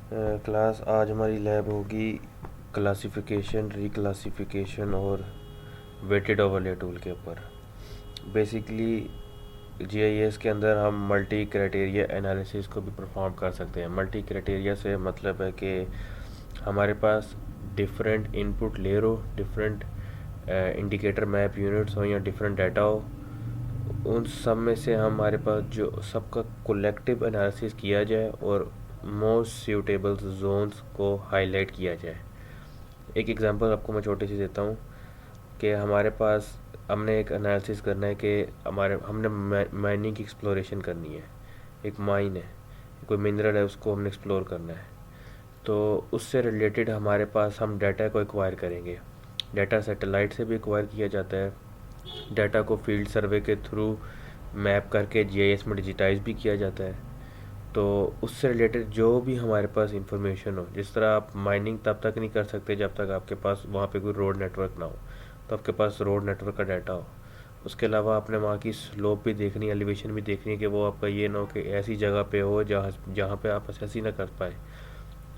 Class आज हमारी lab होगी क्लासिफिकेशन, रिक्लासिफिकेशन और वेटेड ओवरले टूल के ऊपर। बेसिकली जीआईएस के अंदर हम मल्टी क्राइटेरिया एनालिसिस को भी परफॉर्म कर सकते हैं। मल्टी क्राइटेरिया से मतलब है कि हमारे पास डिफरेंट इनपुट लेयर हो, डिफरेंट इंडिकेटर मैप यूनिट्स हो या डिफरेंट डाटा हो, उन सब में से हमारे पास जो सबका कलेक्टिव एनालिसिस किया जाए और मोस्ट सूटेबल जोन्स को हाईलाइट किया जाए। एक एग्जांपल आपको मैं छोटी सी देता हूँ कि हमारे पास हमने एक एनालिसिस करना है कि हमने माइनिंग की एक्सप्लोरेशन करनी है। एक माइन है, कोई मिनरल है, उसको हमने एक्सप्लोर करना है। तो उससे रिलेटेड हमारे पास हम डाटा को एक्वायर करेंगे। डाटा सैटेलाइट से भी एक्वायर किया जाता है, डाटा को फील्ड सर्वे के थ्रू मैप करके जीआईएस में डिजिटाइज भी किया जाता है। तो उससे रिलेटेड जो भी हमारे पास इंफॉर्मेशन हो, जिस तरह आप माइनिंग तब तक नहीं कर सकते जब तक आपके पास वहाँ पे कोई रोड नेटवर्क ना हो, तो आपके पास रोड नेटवर्क का डाटा हो। उसके अलावा आपने वहाँ की स्लोप भी देखनी है, एलिवेशन भी देखनी है कि वो आपका ये ना हो कि ऐसी जगह पे हो जहाँ जहाँ पे आप असेस ही ना कर पाए।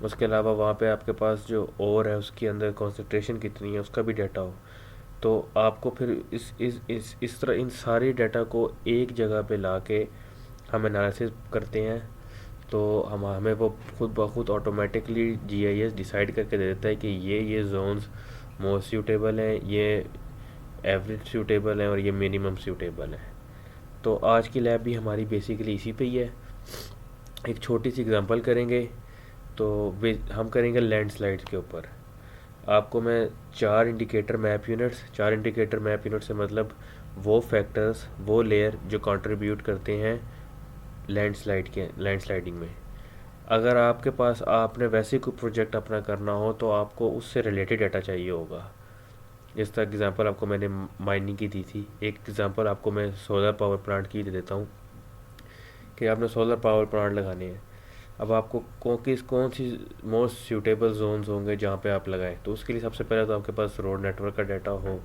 उसके अलावा वहाँ पे आपके पास जो ओर है उसके अंदर कॉन्सेंट्रेशन कितनी है उसका भी डाटा हो। तो आपको फिर इस तरह इन सारी डाटा को एक जगह पे ला के हम एनालिसिस करते हैं। तो हम हमें वो खुद ब खुद ऑटोमेटिकली जीआईएस डिसाइड करके दे देता है कि ये जोन्स मोस्ट सूटेबल हैं, ये एवरेज सूटेबल हैं और ये मिनिमम सूटेबल है। तो आज की लैब भी हमारी बेसिकली इसी पे ही है। एक छोटी सी एग्जांपल करेंगे। तो वे हम करेंगे लैंडस्लाइड्स के ऊपर। आपको मैं चार इंडिकेटर मैप यूनिट से मतलब वो फैक्टर्स, वो लेयर जो कंट्रीब्यूट करते हैं लैंडस्लाइडिंग में। अगर आपके पास आपने वैसे कोई प्रोजेक्ट अपना करना हो तो आपको उससे रिलेटेड डाटा चाहिए होगा। जिस तरह एग्जांपल आपको मैंने माइनिंग की दी थी, एक एग्जांपल आपको मैं सोलर पावर प्लांट की दे देता हूँ कि आपने सोलर पावर प्लांट लगाने हैं। अब आपको कौन सी मोस्ट सूटेबल जोन्स होंगे जहाँ पे आप लगाएं। तो उसके लिए सबसे पहले तो आपके पास रोड नेटवर्क का डाटा हो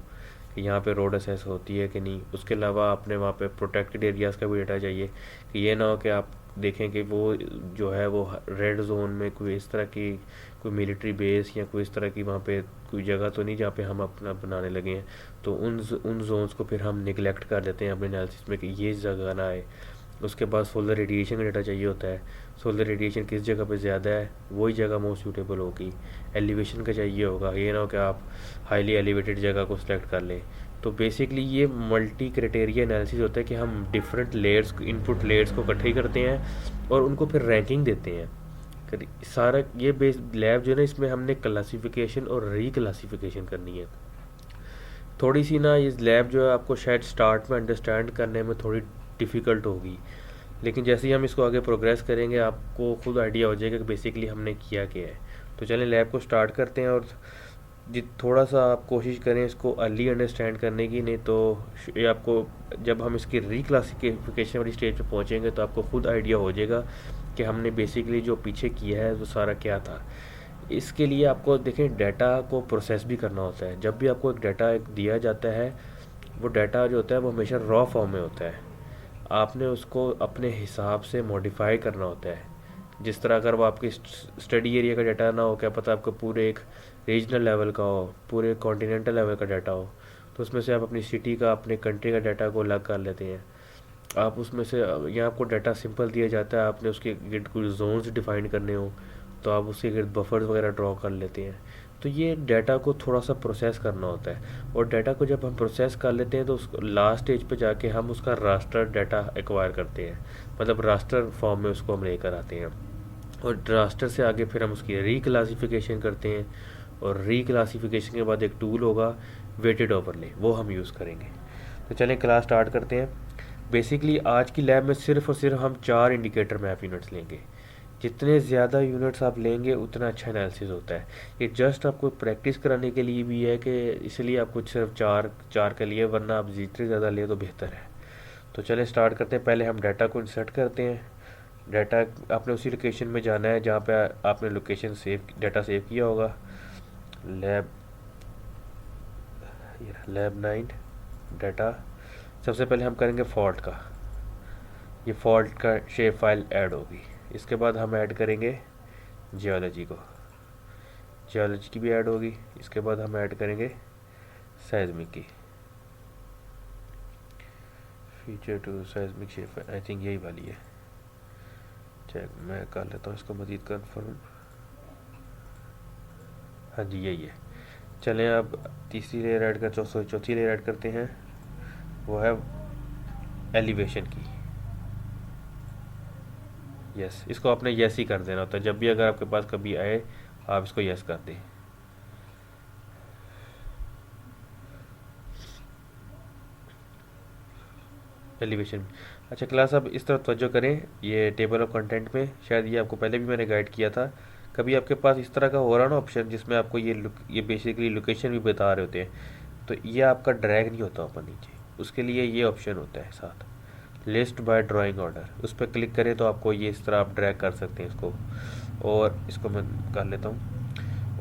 कि यहाँ पे रोड असेस होती है कि नहीं। उसके अलावा आपने वहाँ पे प्रोटेक्टेड एरियाज़ का भी डाटा चाहिए कि ये ना हो कि आप देखें कि वो जो है वो रेड जोन में कोई इस तरह की कोई मिलिट्री बेस या कोई इस तरह की वहाँ पे कोई जगह तो नहीं जहाँ पे हम अपना बनाने लगे हैं। तो उन जोन्स को फिर हम निगलेक्ट कर देते हैं अपने एनालिसिस में कि ये जगह ना आए। उसके बाद सोलर रेडिएशन का डाटा चाहिए होता है। सोलर रेडिएशन किस जगह पे ज़्यादा है वही जगह मोस्ट सूटेबल होगी। एलिवेशन का चाहिए होगा, ये ना हो कि आप हाईली एलिवेटेड जगह को सिलेक्ट कर लें। तो बेसिकली ये मल्टी क्राइटेरिया एनालिसिस होता है कि हम डिफरेंट लेयर्स, इनपुट लेयर्स को इकट्ठे करते हैं और उनको फिर रैंकिंग देते हैं। सारा ये बेस लैब जो है ना, इसमें हमने क्लासिफिकेशन और रीक्लासिफिकेशन करनी है। थोड़ी सी ना ये लैब जो है आपको शायद स्टार्ट में अंडरस्टैंड करने में थोड़ी डिफ़िकल्ट होगी, लेकिन जैसे ही हम इसको आगे प्रोग्रेस करेंगे आपको खुद आइडिया हो जाएगा कि बेसिकली हमने किया क्या है। तो चलें लैब को स्टार्ट करते हैं और थोड़ा सा आप कोशिश करें इसको अर्ली अंडरस्टैंड करने की, नहीं तो ये आपको जब हम इसकी रिक्लासिफिकेशन वाली स्टेज पे पहुंचेंगे तो आपको खुद आइडिया हो जाएगा कि हमने बेसिकली जो पीछे किया है वो सारा क्या था। इसके लिए आपको देखें डाटा को प्रोसेस भी करना होता है। जब भी आपको एक डाटा एक दिया जाता है, वो डाटा जो होता है वो हमेशा रॉ फॉर्म में होता है। आपने उसको अपने हिसाब से मॉडिफाई करना होता है। जिस तरह अगर वो आपकी स्टडी एरिया का डाटा ना हो, क्या पता आपको पूरे एक रीजनल लेवल का हो, पूरे कॉन्टिनेंटल लेवल का डाटा हो, तो उसमें से आप अपनी सिटी का, अपने कंट्री का डाटा को अलग कर लेते हैं। आप उसमें से यहाँ आपको डाटा सिंपल दिया जाता है, आपने उसके गिर्द कुछ जोन्स डिफाइन करने हो तो आप उसके गिर्द बफर्स वगैरह ड्रॉ कर लेते हैं। तो ये डाटा को थोड़ा सा प्रोसेस करना होता है और डाटा को जब हम प्रोसेस कर लेते हैं तो उस लास्ट स्टेज पे जाके हम उसका रास्टर डाटा एक्वायर करते हैं, मतलब रास्टर फॉर्म में उसको हम लेकर आते हैं। और रास्टर से आगे फिर हम उसकी रीक्लासिफिकेशन करते हैं और रीक्लासिफिकेशन के बाद एक टूल होगा वेटेड ओवरले, वो हम यूज़ करेंगे। तो चलें क्लास स्टार्ट करते हैं। बेसिकली आज की लैब में सिर्फ और सिर्फ हम 4 इंडिकेटर मैप यूनिट्स लेंगे। जितने ज़्यादा यूनिट्स आप लेंगे उतना अच्छा एनालिसिस होता है। ये जस्ट आपको प्रैक्टिस कराने के लिए भी है कि इसलिए आपको सिर्फ चार चार के लिए, वरना आप जितने ज़्यादा ले तो बेहतर है। तो चले स्टार्ट करते हैं। पहले हम डाटा को इंसर्ट करते हैं। डाटा आपने उसी लोकेशन में जाना है जहाँ पे आपने लोकेशन डाटा सेव किया होगा। Lab lab 9 data. सबसे पहले हम करेंगे फॉल्ट का, ये फॉल्ट का शेप फाइल ऐड होगी। इसके बाद हम ऐड करेंगे जियोलॉजी को, जियोलॉजी की भी ऐड होगी। इसके बाद हम ऐड करेंगे सेismic की, फीचर टू सेismic शेप, आई थिंक यही वाली है। चेक मैं कर लेता हूँ इसको मज़ीद कंफर्म। हाँ जी यही है। चलें अब तीसरी लेयर ऐड कर चौथी लेयर ऐड करते हैं, वो है एलिवेशन की। यस, इसको आपने यस ही कर देना होता है, जब भी अगर आपके पास कभी आए आप इसको यस कर दें। एलिवेशन। अच्छा क्लास, अब इस तरफ तवज्जो करें, ये टेबल ऑफ कंटेंट में शायद ये आपको पहले भी मैंने गाइड किया था, कभी आपके पास इस तरह का हो रहा ना ऑप्शन जिसमें आपको ये बेसिकली लोकेशन भी बता रहे होते हैं, तो ये आपका ड्रैग नहीं होता ऊपर नीचे, उसके लिए ये ऑप्शन होता है साथ, लिस्ट बाय ड्राइंग ऑर्डर। उस पर क्लिक करें तो आपको ये इस तरह आप ड्रैग कर सकते हैं इसको, और इसको मैं कर लेता हूँ।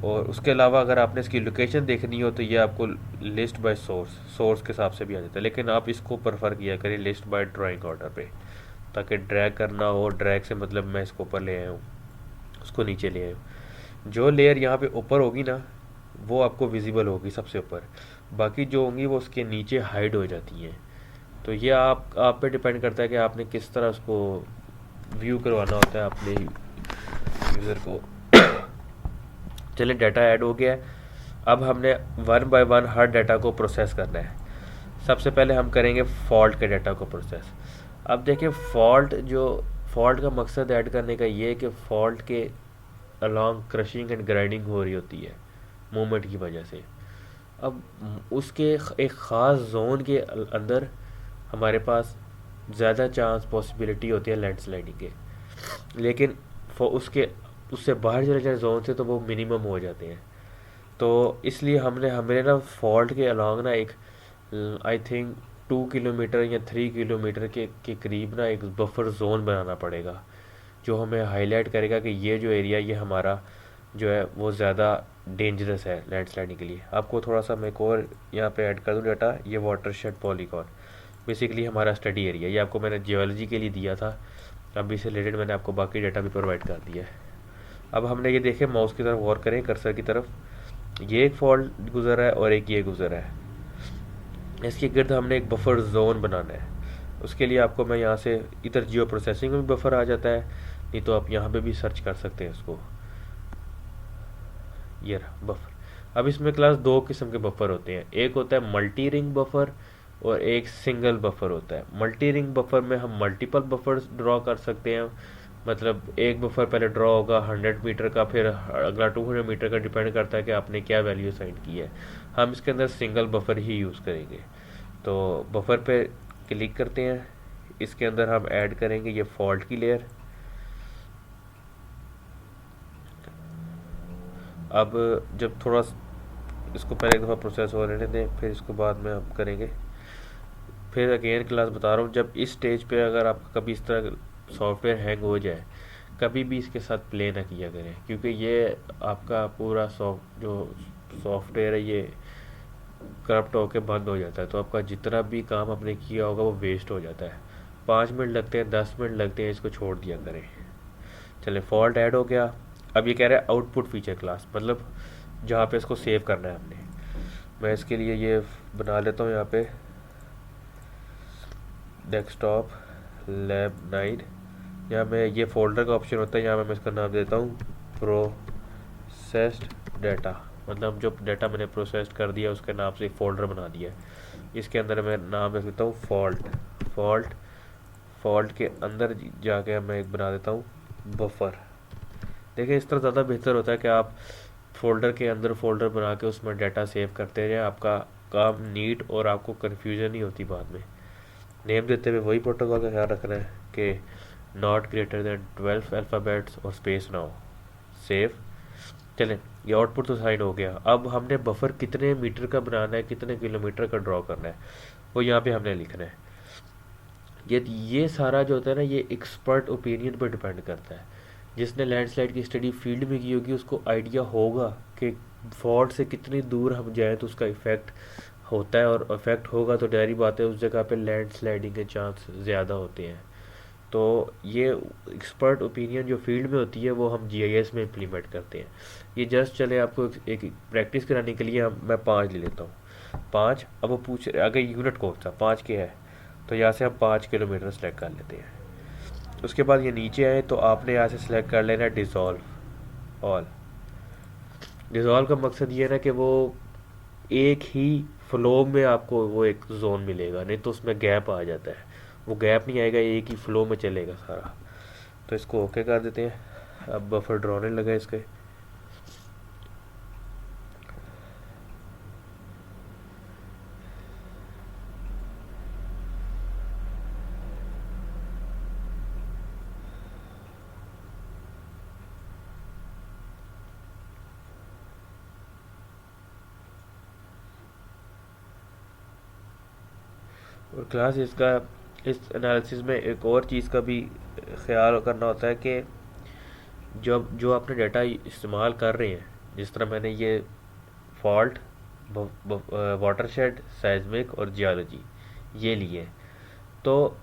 और उसके अलावा अगर आपने इसकी लोकेशन देखनी हो तो ये आपको लिस्ट बाय सोर्स के हिसाब से भी आ जाता है, लेकिन आप इसको प्रेफर किया करें लिस्ट बाय ड्राइंग ऑर्डर पे, ताकि ड्रैग करना हो, ड्रैग से मतलब मैं इसको ऊपर ले आया हूँ, उसको नीचे ले आया हूँ। जो लेयर यहाँ पे ऊपर होगी ना वो आपको विजिबल होगी सबसे ऊपर, बाकी जो होंगी वो उसके नीचे हाइड हो जाती हैं। तो ये आप पे डिपेंड करता है कि आपने किस तरह उसको व्यू करवाना होता है अपने यूज़र को। चलिए डाटा ऐड हो गया है, अब हमने one by one her data को प्रोसेस करना है। सबसे पहले हम करेंगे फॉल्ट के डाटा को प्रोसेस। अब देखिए फॉल्ट का मकसद ऐड करने का ये है कि फॉल्ट के अलॉन्ग क्रशिंग एंड ग्राइंडिंग हो रही होती है मूवमेंट की वजह से। अब उसके एक ख़ास जोन के अंदर हमारे पास ज़्यादा चांस पॉसिबिलिटी होती है लैंडस्लाइडिंग के, लेकिन उससे बाहर चले जाए जोन से तो वो मिनिमम हो जाते हैं। तो इसलिए हमें ना फॉल्ट के अलॉन्ग ना एक आई थिंक 2 किलोमीटर या 3 किलोमीटर के करीब ना एक बफर जोन बनाना पड़ेगा, जो हमें हाईलाइट करेगा कि ये जो एरिया ये हमारा जो है वो ज़्यादा डेंजरस है लैंडस्लाइडिंग के लिए। आपको थोड़ा सा मैं एक और यहाँ पे ऐड कर दूँ डाटा, ये वाटरशेड पॉलीगॉन बेसिकली हमारा स्टडी एरिया, ये आपको मैंने जियोलॉजी के लिए दिया था, अभी से रिलेटेड मैंने आपको बाकी डाटा भी प्रोवाइड कर दिया है। अब हमने ये देखे, माउस की तरफ गौर करें, कर्सर की तरफ, ये एक फॉल्ट गुजरा है और एक ये गुजरा है, इसके गिर्द हमने एक बफर जोन बनाना है। उसके लिए आपको मैं यहाँ से इधर जियो प्रोसेसिंग में भी बफर आ जाता है, नहीं तो आप यहाँ पे भी सर्च कर सकते हैं इसको, ये रहा बफर। अब इसमें क्लास दो किस्म के बफर होते हैं, एक होता है मल्टी रिंग बफर और एक सिंगल बफर होता है। मल्टी रिंग बफर में हम मल्टीपल बफर्स ड्रॉ कर सकते हैं, मतलब एक बफर पहले ड्रॉ होगा 100 मीटर का, फिर अगला 200 मीटर का, डिपेंड करता है कि आपने क्या वैल्यू असाइन की है। हम इसके अंदर सिंगल बफर ही यूज़ करेंगे। तो बफर पे क्लिक करते हैं, इसके अंदर हम ऐड करेंगे ये फॉल्ट की लेयर। अब जब थोड़ा इसको पहले एक दफ़ा प्रोसेस हो रहने दें, फिर इसको बाद में हम करेंगे। फिर अगेन क्लास बता रहा हूँ, जब इस स्टेज पे अगर आपका कभी इस तरह सॉफ्टवेयर हैंग हो जाए, कभी भी इसके साथ प्ले ना किया करें, क्योंकि ये आपका पूरा जो सॉफ्टवेयर है ये करप्ट होकर बंद हो जाता है, तो आपका जितना भी काम आपने किया होगा वो वेस्ट हो जाता है। 5 मिनट लगते हैं, 10 मिनट लगते हैं, इसको छोड़ दिया करें। चले फॉल्ट ऐड हो गया। अब ये कह रहा है आउटपुट फीचर क्लास, मतलब जहाँ पे इसको सेव करना है हमने। मैं इसके लिए ये बना लेता हूँ यहाँ पे डेस्कटॉप लैब 9, यहाँ में ये फोल्डर का ऑप्शन होता है, यहाँ मैं इसका नाम देता हूँ प्रोसेस्ड डाटा, मतलब जो डाटा मैंने प्रोसेस्ड कर दिया उसके नाम से एक फ़ोल्डर बना दिया। इसके अंदर मैं नाम रख देता हूँ फॉल्ट के अंदर जाके मैं एक बना देता हूँ बफर। देखिए इस तरह ज़्यादा बेहतर होता है कि आप फोल्डर के अंदर फोल्डर बना के उसमें डाटा सेव करते रहें, आपका काम नीट और आपको कन्फ्यूजन नहीं होती बाद में। नेम देते हुए वही प्रोटोकॉल का ख्याल रखना है कि नॉट ग्रेटर देन 12 अल्फ़ाबेट्स और स्पेस ना हो। सेव। चलें ये आउटपुट तो साइन हो गया। अब हमने बफर कितने मीटर का बनाना है, कितने किलोमीटर का ड्रॉ करना है, वो यहाँ पे हमने लिखना है। ये सारा जो होता है ना, ये एक्सपर्ट ओपिनियन पर डिपेंड करता है। जिसने लैंडस्लाइड की स्टडी फील्ड में की होगी उसको आइडिया होगा कि फॉल्ट से कितनी दूर हम जाएँ तो उसका इफ़ेक्ट होता है, और इफ़ेक्ट होगा तो डायरी बात है उस जगह पे लैंडस्लाइडिंग के चांस ज़्यादा होते हैं। तो ये एक्सपर्ट ओपिनियन जो फील्ड में होती है वो हम जीआईएस में इम्प्लीमेंट करते हैं। ये जस्ट चले आपको एक प्रैक्टिस कराने के लिए मैं 5 ले लेता हूँ। 5, अब वो पूछ अगर यूनिट कौन सा 5 के है तो यहाँ से हम 5 किलोमीटर सेलेक्ट कर लेते हैं। उसके बाद ये नीचे आए तो आपने यहाँ से सिलेक्ट कर लेना डिज़ोल्व ऑल। डिज़ोल्व का मकसद ये है ना कि वो एक ही फ्लो में आपको वो एक जोन मिलेगा, नहीं तो उसमें गैप आ जाता है। वो गैप नहीं आएगा, एक ही फ्लो में चलेगा सारा। तो इसको ओके कर देते हैं। अब बफर ड्रॉने लगा इसके। और क्लास इसका इस एनालिसिस में एक और चीज़ का भी ख्याल करना होता है कि जब जो आपने डाटा इस्तेमाल कर रहे हैं, जिस तरह मैंने ये फॉल्ट, वाटरशेड, साइज्मिक और जियोलॉजी ये लिए, तो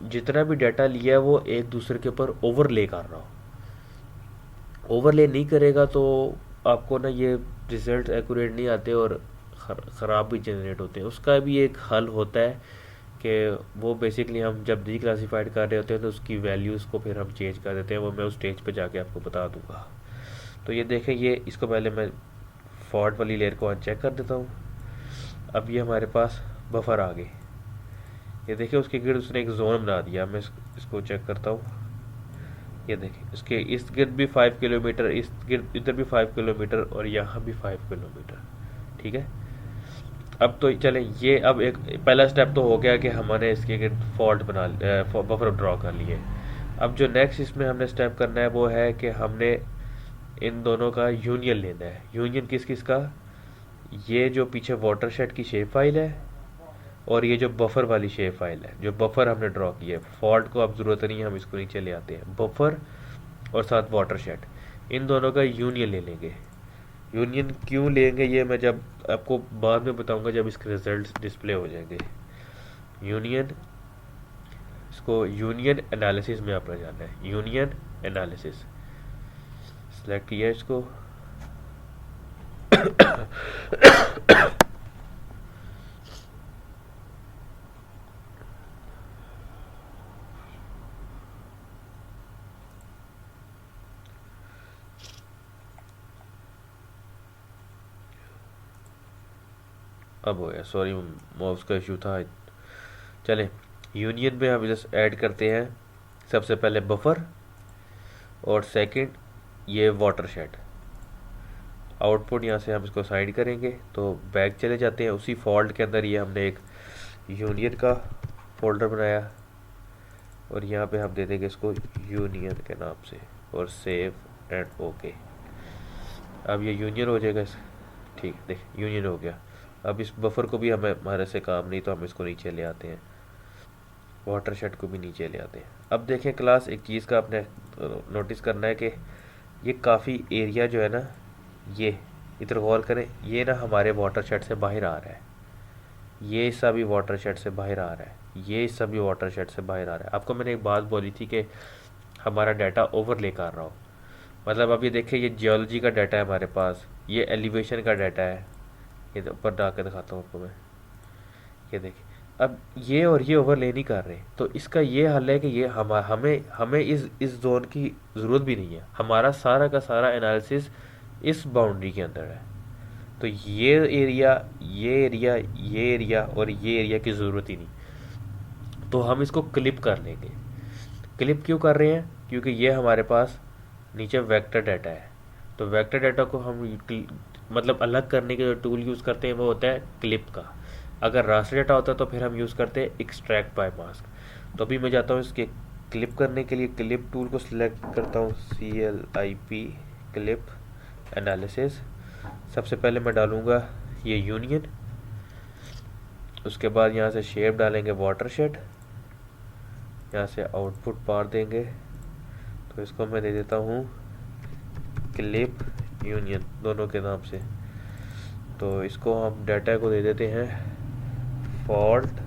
जितना भी डाटा लिया है वो एक दूसरे के ऊपर ओवरले कर रहा हो। ओवरले नहीं करेगा तो आपको ना ये रिजल्ट एक्यूरेट नहीं आते और ख़राब भी जनरेट होते हैं। उसका भी एक हल होता है कि वो बेसिकली हम जब डिक्लासिफाइड कर रहे होते हैं तो उसकी वैल्यूज़ को फिर हम चेंज कर देते हैं। वो मैं उस स्टेज पे जाके आपको बता दूंगा। तो ये देखें, ये इसको पहले मैं फॉल्ट वाली लेयर को अनचेक कर देता हूँ। अब ये हमारे पास बफर आ गए। ये देखिए उसके गिर्द उसने एक जोन बना दिया। मैं इसको चेक करता हूँ। ये देखिए इसके इस गिर्द भी 5 किलोमीटर, इस गिर्द इधर भी 5 किलोमीटर और यहाँ भी 5 किलोमीटर। ठीक है, अब तो चलें, ये अब एक पहला स्टेप तो हो गया कि हमने इसके फॉल्ट बना बफर ड्रॉ कर लिए। अब जो नेक्स्ट इसमें हमने स्टेप करना है वो है कि हमने इन दोनों का यूनियन लेना है। यूनियन किस किस का? ये जो पीछे वाटरशेड की शेप फाइल है और ये जो बफर वाली शेप फाइल है, जो बफर हमने ड्रॉ की है। फॉल्ट को अब ज़रूरत नहीं है, हम इसको नीचे ले आते हैं। बफर और साथ वाटरशेड, इन दोनों का यूनियन ले लेंगे। यूनियन क्यों लेंगे ये मैं जब आपको बाद में बताऊंगा, जब इसके रिजल्ट डिस्प्ले हो जाएंगे। यूनियन, इसको यूनियन एनालिसिस में आपने जाना है। यूनियन एनालिसिस सेलेक्ट किया इसको। अब हो गया, सॉरी माउस का इशू था। चलें, यूनियन में हम जस्ट ऐड करते हैं सबसे पहले बफर और सेकंड ये वाटरशेड। आउटपुट यहाँ से हम इसको साइड करेंगे तो बैक चले जाते हैं। उसी फॉल्ट के अंदर ये हमने एक यूनियन का फोल्डर बनाया और यहाँ पे हम दे देंगे इसको यूनियन के नाम से और सेव एंड ओके। अब ये यूनियन हो जाएगा। ठीक, देख यूनियन हो गया। अब इस बफर को भी हमें हमारे से काम नहीं, तो हम इसको नीचे ले आते हैं। वाटरशेड को भी नीचे ले आते हैं। अब देखें क्लास, एक चीज़ का आपने नोटिस करना है कि ये काफ़ी एरिया जो है ना, ये इधर गौर करें, ये ना हमारे वाटरशेड से बाहर आ रहा है। ये हिस्सा भी वाटरशेड से बाहर आ रहा है, ये हिस्सा भी वाटरशेड से बाहर आ रहा है। आपको मैंने एक बात बोली थी कि हमारा डाटा ओवरले कर रहा हो। मतलब अब ये देखिए, ये जियोलॉजी का डाटा है हमारे पास, ये एलिवेशन का डाटा है। ये ऊपर डाल के दिखाता हूँ आपको मैं। ये देखिए, अब ये और ये ओवरले नहीं कर रहे, तो इसका ये हल है कि ये हमें इस जोन की ज़रूरत भी नहीं है। हमारा सारा का सारा एनालिसिस इस बाउंड्री के अंदर है। तो ये एरिया, ये एरिया, ये एरिया और ये एरिया की ज़रूरत ही नहीं। तो हम इसको क्लिप कर लेंगे। क्लिप क्यों कर रहे हैं? क्योंकि ये हमारे पास नीचे वेक्टर डाटा है। तो वेक्टर डाटा को हम मतलब अलग करने के जो टूल यूज़ करते हैं वो होता है क्लिप का। अगर रास्टर डाटा होता है तो फिर हम यूज़ करते हैं एक्सट्रैक्ट बाय मास्क। तो अभी मैं जाता हूँ इसके क्लिप करने के लिए, क्लिप टूल को सिलेक्ट करता हूँ, CLIP क्लिप एनालिसिस। सबसे पहले मैं डालूँगा ये यूनियन, उसके बाद यहाँ से शेप डालेंगे वाटरशेड, यहाँ से आउटपुट पार देंगे। तो इसको मैं दे देता हूँ क्लिप यूनियन, दोनों के नाम से। तो इसको हम डाटा को दे देते हैं फॉल्ट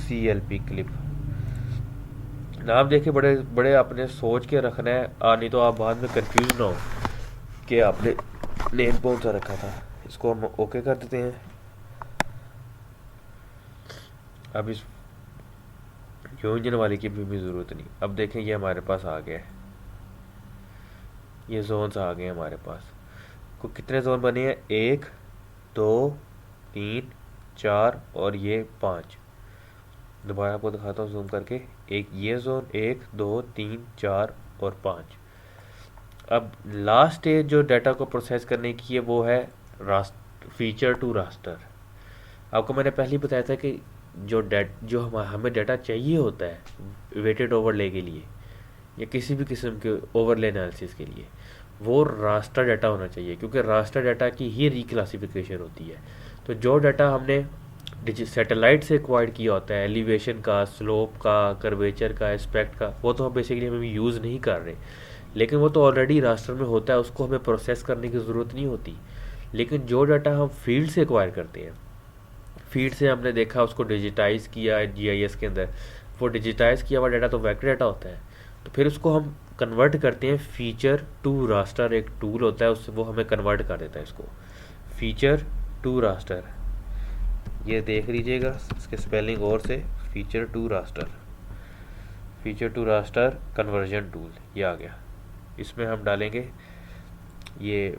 CLP क्लिप। नाम देखिए बड़े बड़े आपने सोच के रखना है, नहीं तो आप बाद में कंफ्यूज ना हो कि आपने नेम कौन सा रखा था। इसको हम ओके कर देते हैं। अब इस यूनियन वाले की भी ज़रूरत नहीं। अब देखें ये हमारे पास आ गया है, ये जोन्स आ गए हमारे पास। को कितने जोन बने हैं, 1 2 3 4 और ये 5। दोबारा आपको दिखाता हूँ जूम करके। एक ये जोन 1 2 3 4 और 5। अब लास्ट स्टेज जो डाटा को प्रोसेस करने की है वो है फीचर टू रास्टर। आपको मैंने पहले ही बताया था कि जो हमें डाटा चाहिए होता है वेटेड ओवरले के लिए या किसी भी किस्म के ओवरले एनालिसिस के लिए, वो रास्टर डाटा होना चाहिए, क्योंकि रास्टर डाटा की ही रिक्लासिफिकेशन होती है। तो जो डाटा हमने सैटेलाइट से एक्वायर्ड किया होता है, एलिवेशन का, स्लोप का, कर्वेचर का, एस्पेक्ट का, वो तो हम बेसिकली हम यूज़ नहीं कर रहे, लेकिन वो तो ऑलरेडी रास्टर में होता है, उसको हमें प्रोसेस करने की ज़रूरत नहीं होती। लेकिन जो डाटा हम फील्ड से एक्वायर करते हैं, फील्ड से हमने देखा उसको डिजिटाइज़ किया GIS के अंदर, वो डिजिटाइज़ किया हुआ डाटा तो वेक्टर डाटा होता है, तो फिर उसको हम कन्वर्ट करते हैं फीचर टू रास्टर। एक टूल होता है, उससे वो हमें कन्वर्ट कर देता है इसको फीचर टू रास्टर। ये देख लीजिएगा इसके स्पेलिंग और से, feature to raster, feature to raster conversion tool, ये आ गया। इसमें हम डालेंगे ये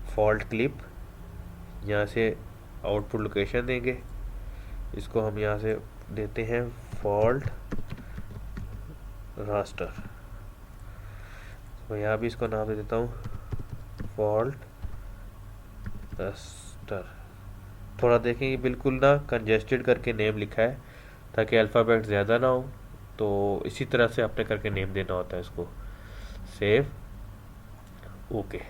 फॉल्ट क्लिप, यहाँ से आउटपुट लोकेशन देंगे, इसको हम यहाँ से देते हैं फॉल्ट रास्टर। तो यहाँ भी इसको नाम दे देता हूँ फॉल्ट रास्टर। थोड़ा देखेंगे बिल्कुल ना कंजेस्टेड करके नेम लिखा है ताकि अल्फ़ाबेट ज़्यादा ना हो, तो इसी तरह से आपने करके नेम देना होता है इसको। Save, okay.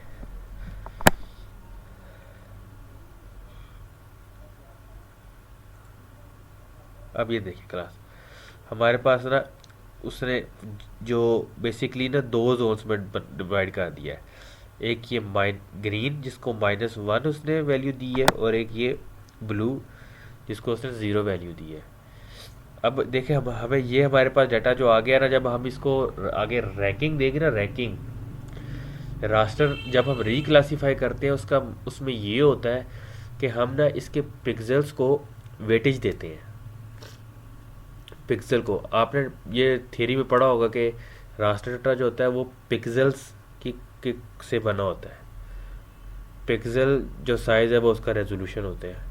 अब ये देखिए क्लास हमारे पास ना उसने जो बेसिकली ना 2 जोन्स में डिवाइड कर दिया है। एक ये ग्रीन जिसको -1 उसने वैल्यू दी है, और एक ये ब्लू जिसको उसने 0 वैल्यू दी है। अब देखें हमें ये हमारे पास डाटा जो आ गया ना, जब हम इसको आगे रैंकिंग देंगे ना, रैंकिंग रास्टर जब हम रिक्लासीफाई करते हैं उसमें ये होता है कि हम ना इसके पिक्सेल्स को वेटेज देते हैं। पिक्सल को आपने ये थ्योरी में पढ़ा होगा कि रास्टर डाटा जो होता है वो पिक्सेल्स की से बना होता है। पिक्सल जो साइज़ है वो उसका रेजोल्यूशन होता है।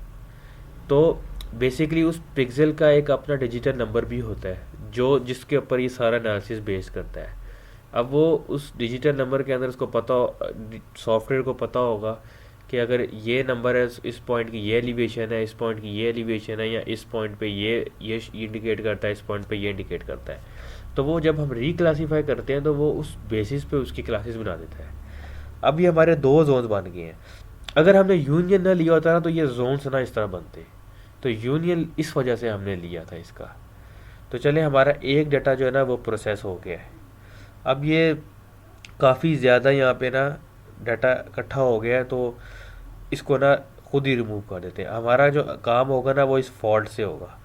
तो बेसिकली उस पिक्सल का एक अपना डिजिटल नंबर भी होता है जो जिसके ऊपर ये सारा एनालिसिस बेस करता है। अब वो उस डिजिटल नंबर के अंदर उसको पता, सॉफ्टवेयर को पता होगा कि अगर ये नंबर है, इस पॉइंट की ये एलिवेशन है, इस पॉइंट की ये एलिवेशन है, या इस पॉइंट पे ये इंडिकेट करता है, इस पॉइंट पे ये इंडिकेट करता है, तो वो जब हम रिक्लासीफाई करते हैं तो वो उस बेसिस पे उसकी क्लासेस बना देता है। अब ये हमारे 2 जोन्स बन गए हैं। अगर हमने यूनियन ना लिया होता ना तो ये जोन्स ना इस तरह बनते, तो यूनियन इस वजह से हमने लिया था इसका। तो चले हमारा एक डाटा जो है ना वो प्रोसेस हो गया है। अब ये काफ़ी ज़्यादा यहाँ पे ना डाटा इकट्ठा हो गया है, तो इसको ना खुद ही रिमूव कर देते हैं। हमारा जो काम होगा ना वो इस फॉल्ट से होगा।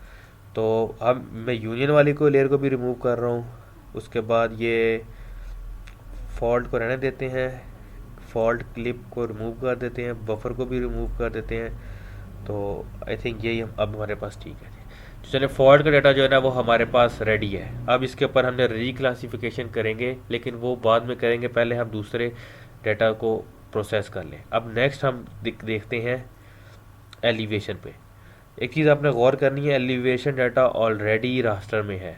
तो मैं यूनियन वाली को लेयर को भी रिमूव कर रहा हूँ। उसके बाद ये फॉल्ट को रहने देते हैं, फॉल्ट क्लिप को रिमूव कर देते हैं, बफर को भी रिमूव कर देते हैं। तो आई थिंक यही अब हमारे पास ठीक है। तो चलिए फॉल्ट का डाटा जो है ना वो हमारे पास रेडी है। अब इसके ऊपर हमने रिक्लासिफिकेशन करेंगे, लेकिन वो बाद में करेंगे, पहले हम दूसरे डाटा को प्रोसेस कर लें। अब नेक्स्ट हम देखते हैं एलिवेशन पे। एक चीज़ आपने गौर करनी है, एलिवेशन डाटा ऑलरेडी रास्टर में है,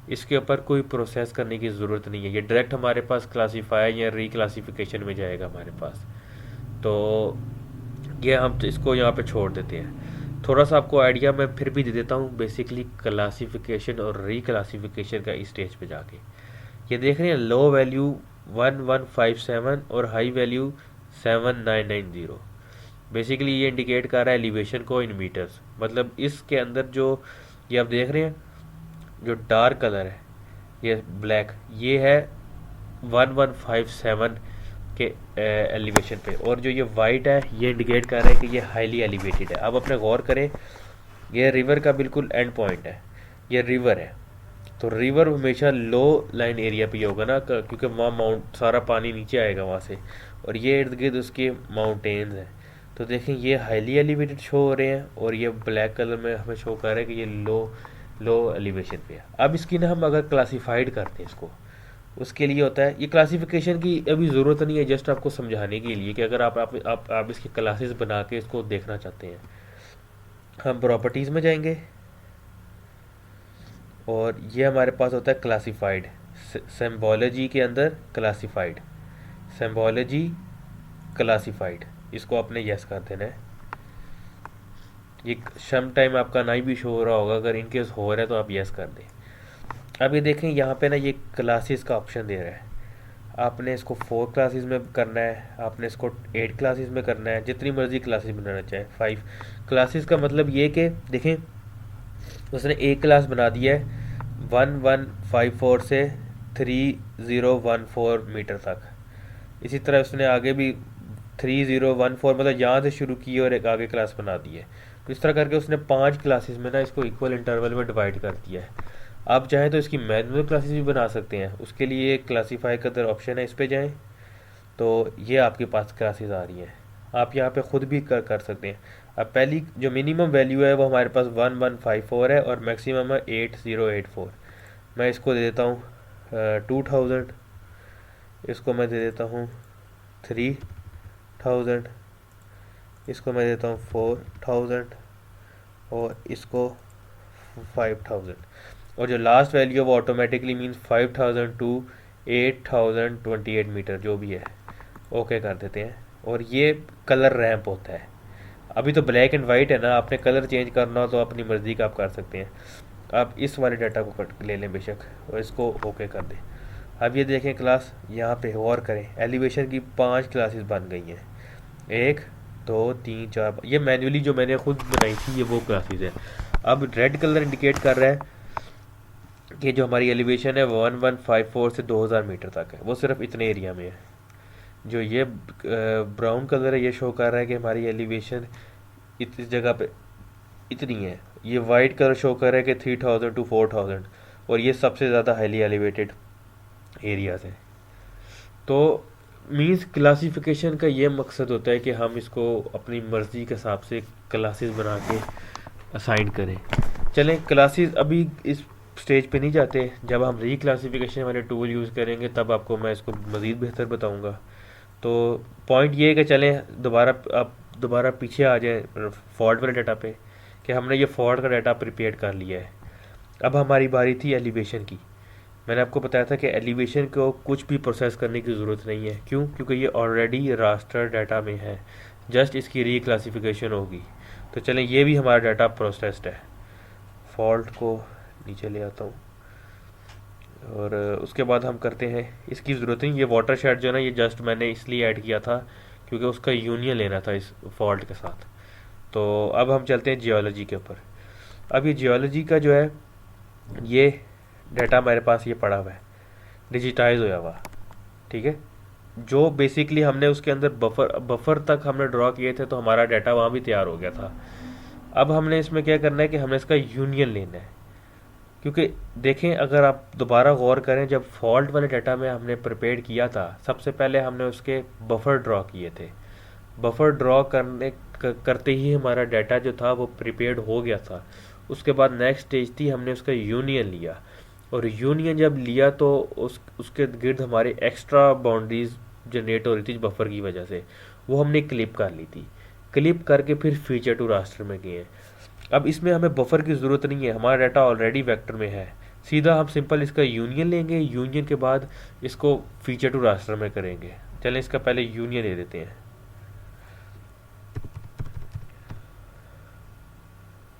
इसके ऊपर कोई प्रोसेस करने की ज़रूरत नहीं है। ये डायरेक्ट हमारे पास क्लासीफाई या रिक्लासिफिकेशन में जाएगा हमारे पास। तो ये हम इसको यहाँ पे छोड़ देते हैं। थोड़ा सा आपको आइडिया मैं फिर भी दे देता हूँ बेसिकली क्लासिफिकेशन और रिक्लासिफिकेशन का इस स्टेज पे जाके। ये देख रहे हैं लो वैल्यू 1157 और हाई वैल्यू 7990। बेसिकली ये इंडिकेट कर रहा है एलिवेशन को इन मीटर्स। मतलब इसके अंदर जो ये आप देख रहे हैं जो डार्क कलर है ये ब्लैक, ये है 1157 के एलिवेशन पे, और जो ये वाइट है ये इंडिकेट कर रहा है कि ये हाईली एलिवेटेड है। अब अपने गौर करें, ये रिवर का बिल्कुल एंड पॉइंट है। ये रिवर है, तो रिवर हमेशा लो लाइन एरिया पे ही होगा ना, क्योंकि वहाँ माउंट सारा पानी नीचे आएगा वहाँ से, और ये इर्द गिर्द उसके माउंटेन्स हैं। तो देखें ये हाईली एलिवेटेड शो हो रहे हैं, और ये ब्लैक कलर में हमें शो कर रहा है कि ये लो लो एलिवेशन पे है। अब इसकी ना हम अगर क्लासीफाइड करते हैं इसको, उसके लिए होता है, ये क्लासिफिकेशन की अभी ज़रूरत नहीं है, जस्ट आपको समझाने के लिए कि अगर आप इसकी क्लासेस बना के इसको देखना चाहते हैं। हम प्रॉपर्टीज़ में जाएंगे, और ये हमारे पास होता है क्लासिफाइड, सिंबोलॉजी के अंदर क्लासिफाइड, सिंबोलॉजी क्लासिफाइड, इसको आपने यस कर देना है। ये सम टाइम आपका नहीं भी शो हो रहा होगा, अगर इनकेस हो रहा है तो आप यस कर दें। अब ये देखें यहाँ पे ना ये क्लासेस का ऑप्शन दे रहा है, आपने इसको 4 क्लासेस में करना है, आपने इसको 8 क्लासेस में करना है, जितनी मर्जी क्लासेस बनाना चाहे। 5 क्लासेस का मतलब ये कि देखें उसने एक क्लास बना दिया है 1154 से 3014 मीटर तक। इसी तरह उसने आगे भी 3014 मतलब यहाँ से शुरू की और एक आगे क्लास बना दी है। तो इस तरह करके उसने 5 क्लासेस में ना इसको इक्वल इंटरवल में डिवाइड कर दिया है। आप चाहें तो इसकी मैनुअल क्लासेस भी बना सकते हैं, उसके लिए क्लासीफाई का अंदर ऑप्शन है, इस पे जाएं तो ये आपके पास क्लासेस आ रही हैं, आप यहाँ पे ख़ुद भी कर सकते हैं। अब पहली जो मिनिमम वैल्यू है वो हमारे पास 1154 है, और मैक्सिमम है 8084। मैं इसको दे देता हूँ 2000, इसको मैं दे देता हूँ 3000, इसको मैं देता हूँ 4000, और इसको 5000, और जो लास्ट वैल्यू है वो ऑटोमेटिकली मीन्स 5000 टू 8028 मीटर जो भी है, ओके कर देते हैं। और ये कलर रैंप होता है, अभी तो ब्लैक एंड वाइट है ना, आपने कलर चेंज करना हो तो अपनी मर्ज़ी का आप कर सकते हैं। आप इस वाले डाटा को कट ले लें बेशक, और इसको ओके कर दें। अब ये देखें क्लास, यहाँ पे गौर करें, एलिवेशन की 5 क्लासेस बन गई हैं, 1 2 3 4, ये मैन्युअली जो मैंने खुद बनाई थी ये वो क्लासेस है। अब रेड कलर इंडिकेट कर रहा है कि जो हमारी एलिवेशन है 1154 से 2000 मीटर तक है, वो सिर्फ इतने एरिया में है। जो ये ब्राउन कलर है ये शो कर रहा है कि हमारी एलिवेशन इस जगह पे इतनी है। ये वाइट कलर शो कर रहा है कि 3000 टू 4000, और ये सबसे ज़्यादा हाईली एलिवेटेड एरियाज हैं। तो मीन्स क्लासिफिकेशन का ये मकसद होता है कि हम इसको अपनी मर्ज़ी के हिसाब से क्लासेस बना के असाइन करें। चलें क्लासेस अभी इस स्टेज पे नहीं जाते, जब हम रीक्लासिफिकेशन वाले टूल यूज़ करेंगे तब आपको मैं इसको मज़ीद बेहतर बताऊंगा। तो पॉइंट ये है कि चलें दोबारा पीछे आ जाए फॉल्ट वाले डाटा पे, कि हमने ये फॉल्ट का डाटा प्रिपेयर कर लिया है। अब हमारी बारी थी एलिवेशन की। मैंने आपको बताया था कि एलिवेशन को कुछ भी प्रोसेस करने की ज़रूरत नहीं है, क्यों? क्योंकि ये ऑलरेडी रास्टर डाटा में है, जस्ट इसकी रीक्लासिफिकेशन होगी। तो चलें ये भी हमारा डाटा प्रोसेस्ड है। फॉल्ट को नीचे ले आता हूँ, और उसके बाद हम करते हैं, इसकी ज़रूरत नहीं, ये वाटर शेड जो है ना ये जस्ट मैंने इसलिए ऐड किया था क्योंकि उसका यूनियन लेना था इस फॉल्ट के साथ। तो अब हम चलते हैं जियोलॉजी के ऊपर। अब ये जियोलॉजी का जो है ये डाटा मेरे पास ये पड़ा हुआ है, डिजिटाइज होया हुआ, ठीक है। जो बेसिकली हमने उसके अंदर बफर तक हमने ड्रॉ किए थे, तो हमारा डाटा वहाँ भी तैयार हो गया था। अब हमने इसमें क्या करना है कि हमने इसका यूनियन लेना है, क्योंकि देखें अगर आप दोबारा गौर करें, जब फॉल्ट वाले डाटा में हमने प्रिपेयर किया था सबसे पहले हमने उसके बफर ड्रॉ किए थे। बफर ड्रॉ करते ही हमारा डाटा जो था वो प्रिपेयर्ड हो गया था। उसके बाद नेक्स्ट स्टेज थी, हमने उसका यूनियन लिया, और यूनियन जब लिया तो उसके गिर्द हमारे एक्स्ट्रा बाउंड्रीज जनरेट हो रही थी बफर की वजह से, वो हमने क्लिप कर ली थी। क्लिप करके फिर फीचर टू रास्टर में गए। अब इसमें हमें बफर की ज़रूरत नहीं है, हमारा डाटा ऑलरेडी वेक्टर में है, सीधा हम सिंपल इसका यूनियन लेंगे, यूनियन के बाद इसको फीचर टू रास्टर में करेंगे। चलें इसका पहले यूनियन ले देते हैं।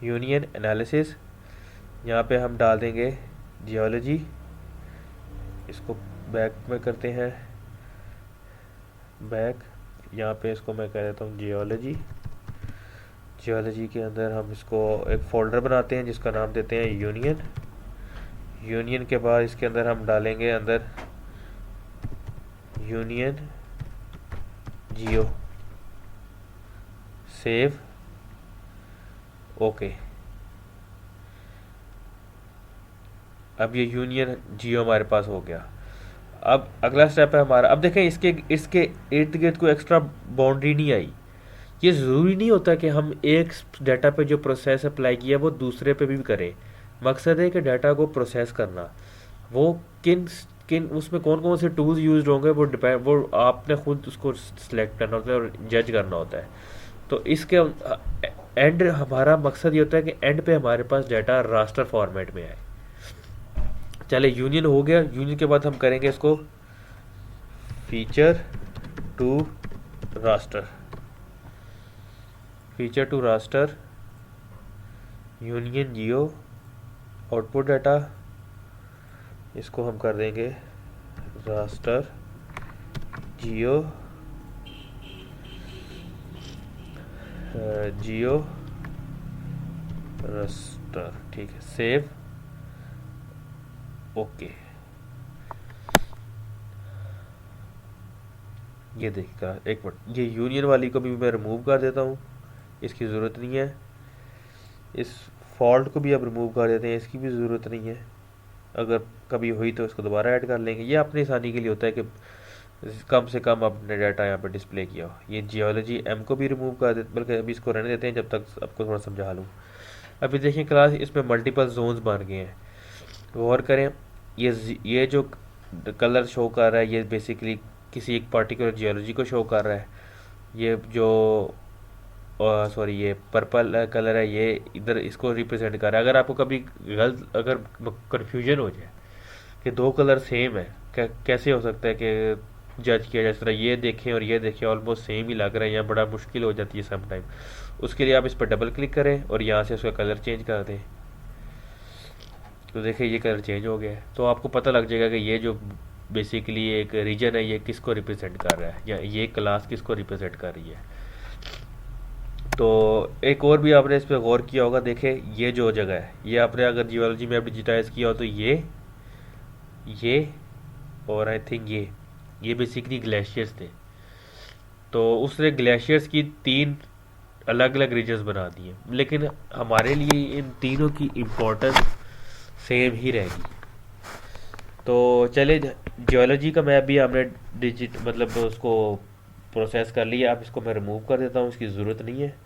यूनियन एनालिसिस, यहाँ पे हम डाल देंगे जियोलॉजी, इसको बैक में करते हैं, बैक, यहाँ पे इसको मैं कह देता हूँ जियोलॉजी। जियोलॉजी के अंदर हम इसको एक फ़ोल्डर बनाते हैं जिसका नाम देते हैं यूनियन। यूनियन के बाद इसके अंदर हम डालेंगे अंदर यूनियन जियो, सेव, ओके। अब ये यूनियन जियो हमारे पास हो गया। अब अगला स्टेप है हमारा, अब देखें इसके इसके इर्द गिर्द कोई एक्स्ट्रा बाउंड्री नहीं आई। ये ज़रूरी नहीं होता कि हम एक डाटा पे जो प्रोसेस अप्लाई किया वो दूसरे पे भी करें। मकसद है कि डाटा को प्रोसेस करना, वो किन किन उसमें कौन कौन से टूल्स यूज होंगे वो डिपेंड, वो आपने खुद उसको सिलेक्ट करना होता है और जज करना होता है। तो इसके एंड हमारा मकसद ये होता है कि एंड पे हमारे पास डाटा रास्टर फॉर्मेट में आए। चले यूनियन हो गया, यूनियन के बाद हम करेंगे इसको feature to raster. Feature to raster union geo output data, इसको हम कर देंगे रास्टर जियो जियो रास्टर, ठीक है, सेव, ओके। ये देखिएगा, एक मिनट, ये यूनियन वाली को भी मैं रिमूव कर देता हूँ, इसकी ज़रूरत नहीं है। इस फॉल्ट को भी अब रिमूव कर देते हैं, इसकी भी ज़रूरत नहीं है। अगर कभी हुई तो इसको दोबारा ऐड कर लेंगे। ये अपनी आसानी के लिए होता है कि कम से कम अपने डाटा यहाँ पर डिस्प्ले किया हो। ये जियोलॉजी एम को भी रिमूव कर देते, बल्कि अभी इसको रहने देते हैं जब तक आपको थोड़ा समझा लूँ। अभी देखिए क्लास, इसमें मल्टीपल जोन्स बन गए हैं, गौर करें। ये जो कलर शो कर रहा है ये बेसिकली किसी एक पर्टिकुलर जियोलॉजी को शो कर रहा है। ये जो सॉरी ये पर्पल कलर है ये इधर इसको रिप्रेजेंट कर रहा है। अगर आपको कभी गलत अगर कन्फ्यूजन हो जाए कि दो कलर सेम है, कैसे हो सकता है कि जज किया जाए, इस तरह ये देखें और ये देखें ऑलमोस्ट सेम ही लग रहे हैं, यहाँ बड़ा मुश्किल हो जाती है सम टाइम। उसके लिए आप इस पर डबल क्लिक करें और यहाँ से उसका कलर चेंज कर दें, तो देखिए ये कलर चेंज हो गया है। तो आपको पता लग जाएगा कि ये जो बेसिकली एक रीजन है ये किसको रिप्रेजेंट कर रहा है, या ये क्लास किसको रिप्रेजेंट कर रही है। तो एक और भी आपने इस पर गौर किया होगा, देखे ये जो जगह है, ये आपने अगर जियोलॉजी मैप डिजिटाइज किया हो तो ये और आई थिंक ये बेसिकली ग्लेशियर्स थे। तो उसने ग्लेशियर्स की 3 अलग अलग रीजन्स बना दिए, लेकिन हमारे लिए इन तीनों की इम्पोर्टेंस सेम ही रहेगी। तो चले, जियोलॉजी का मैप भी हमने मतलब उसको प्रोसेस कर लिया। अब इसको मैं रिमूव कर देता हूँ, इसकी ज़रूरत नहीं है,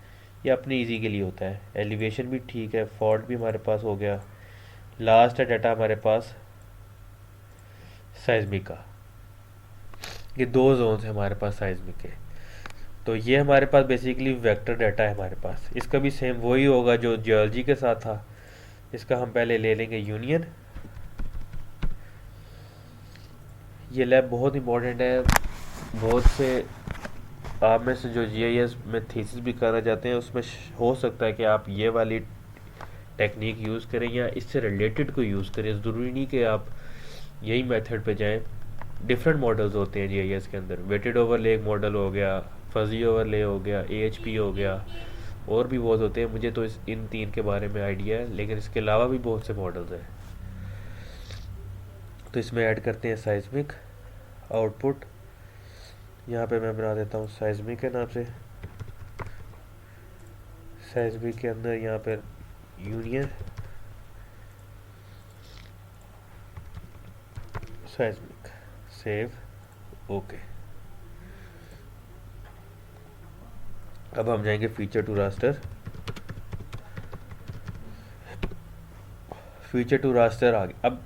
ये अपनी इजी के लिए होता है। एलिवेशन भी ठीक है, फॉल्ट भी हमारे पास हो गया। लास्ट है डाटा हमारे पास साइज्मिक का, ये 2 जोन्स हैं हमारे पास साइज्मिक के। तो ये हमारे पास बेसिकली वेक्टर डाटा है हमारे पास। इसका भी सेम वही होगा जो जियोलॉजी के साथ था। इसका हम पहले ले लेंगे यूनियन। ये लैब बहुत इंपॉर्टेंट है, बहुत से आप में से जो जीआईएस में थीसिस भी करना चाहते हैं उसमें हो सकता है कि आप ये वाली टेक्निक यूज़ करें या इससे रिलेटेड को यूज़ करें। ज़रूरी नहीं कि आप यही मेथड पे जाएं। डिफरेंट मॉडल्स होते हैं जीआईएस के अंदर, वेटेड ओवरले एक मॉडल हो गया, फजी ओवरले हो गया, एएचपी हो गया, और भी बहुत होते हैं। मुझे तो इन 3 के बारे में आइडिया है, लेकिन इसके अलावा भी बहुत से मॉडल्स हैं। तो इसमें ऐड करते हैं साइज्मिक आउटपुट। यहाँ पे मैं बना देता हूँ साइज्मिक के नाम से। साइज्मिक के अंदर यहाँ पे यूनियन साइज्मिक, सेव, ओके। अब हम जाएंगे feature to raster. Feature to raster आ गया। अब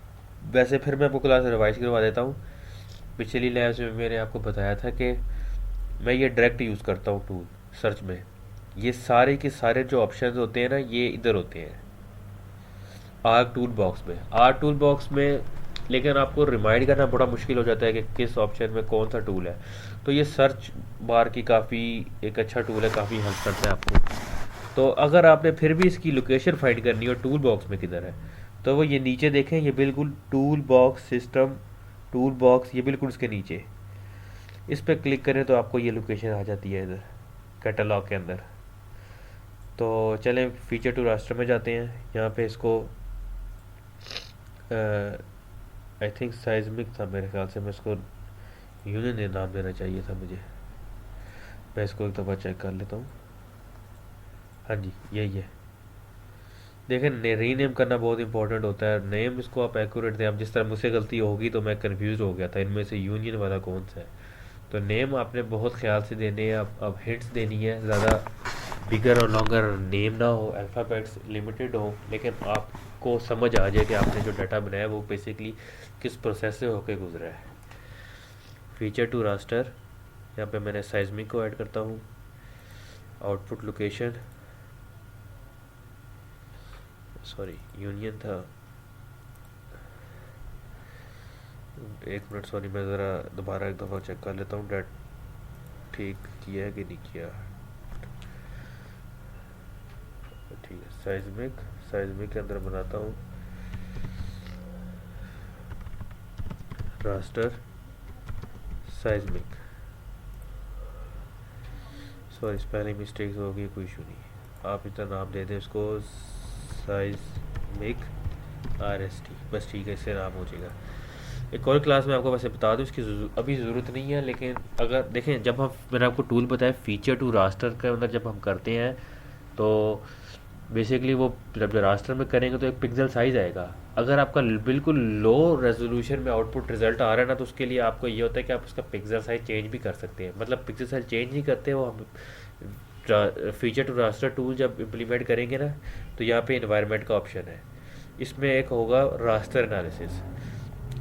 वैसे फिर मैं आपको क्लास रिवाइज करवा देता हूँ। पिछली लैब्स में मैंने आपको बताया था कि मैं ये डायरेक्ट यूज़ करता हूँ टूल सर्च में। ये सारे के सारे जो ऑप्शंस होते हैं ना ये इधर होते हैं आर्क टूल बॉक्स में। आर्क टूल बॉक्स में लेकिन आपको रिमाइंड करना बड़ा मुश्किल हो जाता है कि किस ऑप्शन में कौन सा टूल है। तो ये सर्च बार की काफ़ी एक अच्छा टूल है, काफ़ी हेल्प करता है आपको। तो अगर आपने फिर भी इसकी लोकेशन फाइंड करनी हो टूल बॉक्स में किधर है, तो वो ये नीचे देखें, ये बिल्कुल tool box system tool box, ये बिल्कुल इसके नीचे, इस पर क्लिक करें तो आपको ये लोकेशन आ जाती है इधर कैटलॉग के अंदर। तो चलें फीचर टू रास्टर में जाते हैं। यहाँ पे इसको आई थिंक साइज्मिक था मेरे ख्याल से, मैं इसको यूनियन नाम देना चाहिए था मुझे। मैं इसको एक दफ़ा चेक कर लेता हूँ। हाँ जी यही है। देखें, रीनेम करना बहुत इंपॉर्टेंट होता है। नेम इसको आप एक्यूरेट दें। अब जिस तरह मुझसे गलती होगी तो मैं कंफ्यूज हो गया था इनमें से यूनियन वाला कौन सा है। तो नेम आपने बहुत ख्याल से देने हैं। अब हिंट्स देनी है, ज़्यादा बिगर और लॉन्गर नेम ना हो, अल्फ़ाबेट्स लिमिटेड हो, लेकिन आपको समझ आ जाए कि आपने जो डाटा बनाया वो बेसिकली किस प्रोसेस से होकर गुजरा है। फीचर टू रास्टर, यहाँ पे मैंने साइज़मिक को ऐड करता हूँ। आउटपुट लोकेशन, सॉरी यूनियन था, एक मिनट, सॉरी मैं ज़रा दोबारा एक दफ़ा चेक कर लेता हूँ डेट ठीक किया है कि नहीं किया। ठीक है, साइज़मिक के अंदर बनाता हूँ रास्टर साइज़मिक। सॉरी स्पेलिंग मिस्टेक्स हो गई, कोई इशू नहीं, आप इतना नाम दे दें इसको साइज़मिक RST, बस ठीक है, इससे नाम हो जाएगा। एक और क्लास में आपको वैसे बता दूँ, इसकी अभी ज़रूरत नहीं है, लेकिन अगर देखें जब हम, मैंने आपको टूल बताया फीचर टू रास्टर के अंदर जब हम करते हैं तो बेसिकली वो जब रास्टर में करेंगे तो एक पिक्सल साइज़ आएगा। अगर आपका बिल्कुल लो रेजोल्यूशन में आउटपुट रिजल्ट आ रहा है ना, तो उसके लिए आपको ये होता है कि आप उसका पिक्सल साइज चेंज भी कर सकते हैं। मतलब पिक्सल साइज चेंज नहीं करते वो हम फीचर टू रास्टर टूल जब इम्प्लीमेंट करेंगे ना, तो यहाँ पे एनवायरनमेंट का ऑप्शन है, इसमें एक होगा रास्टर एनालिसिस,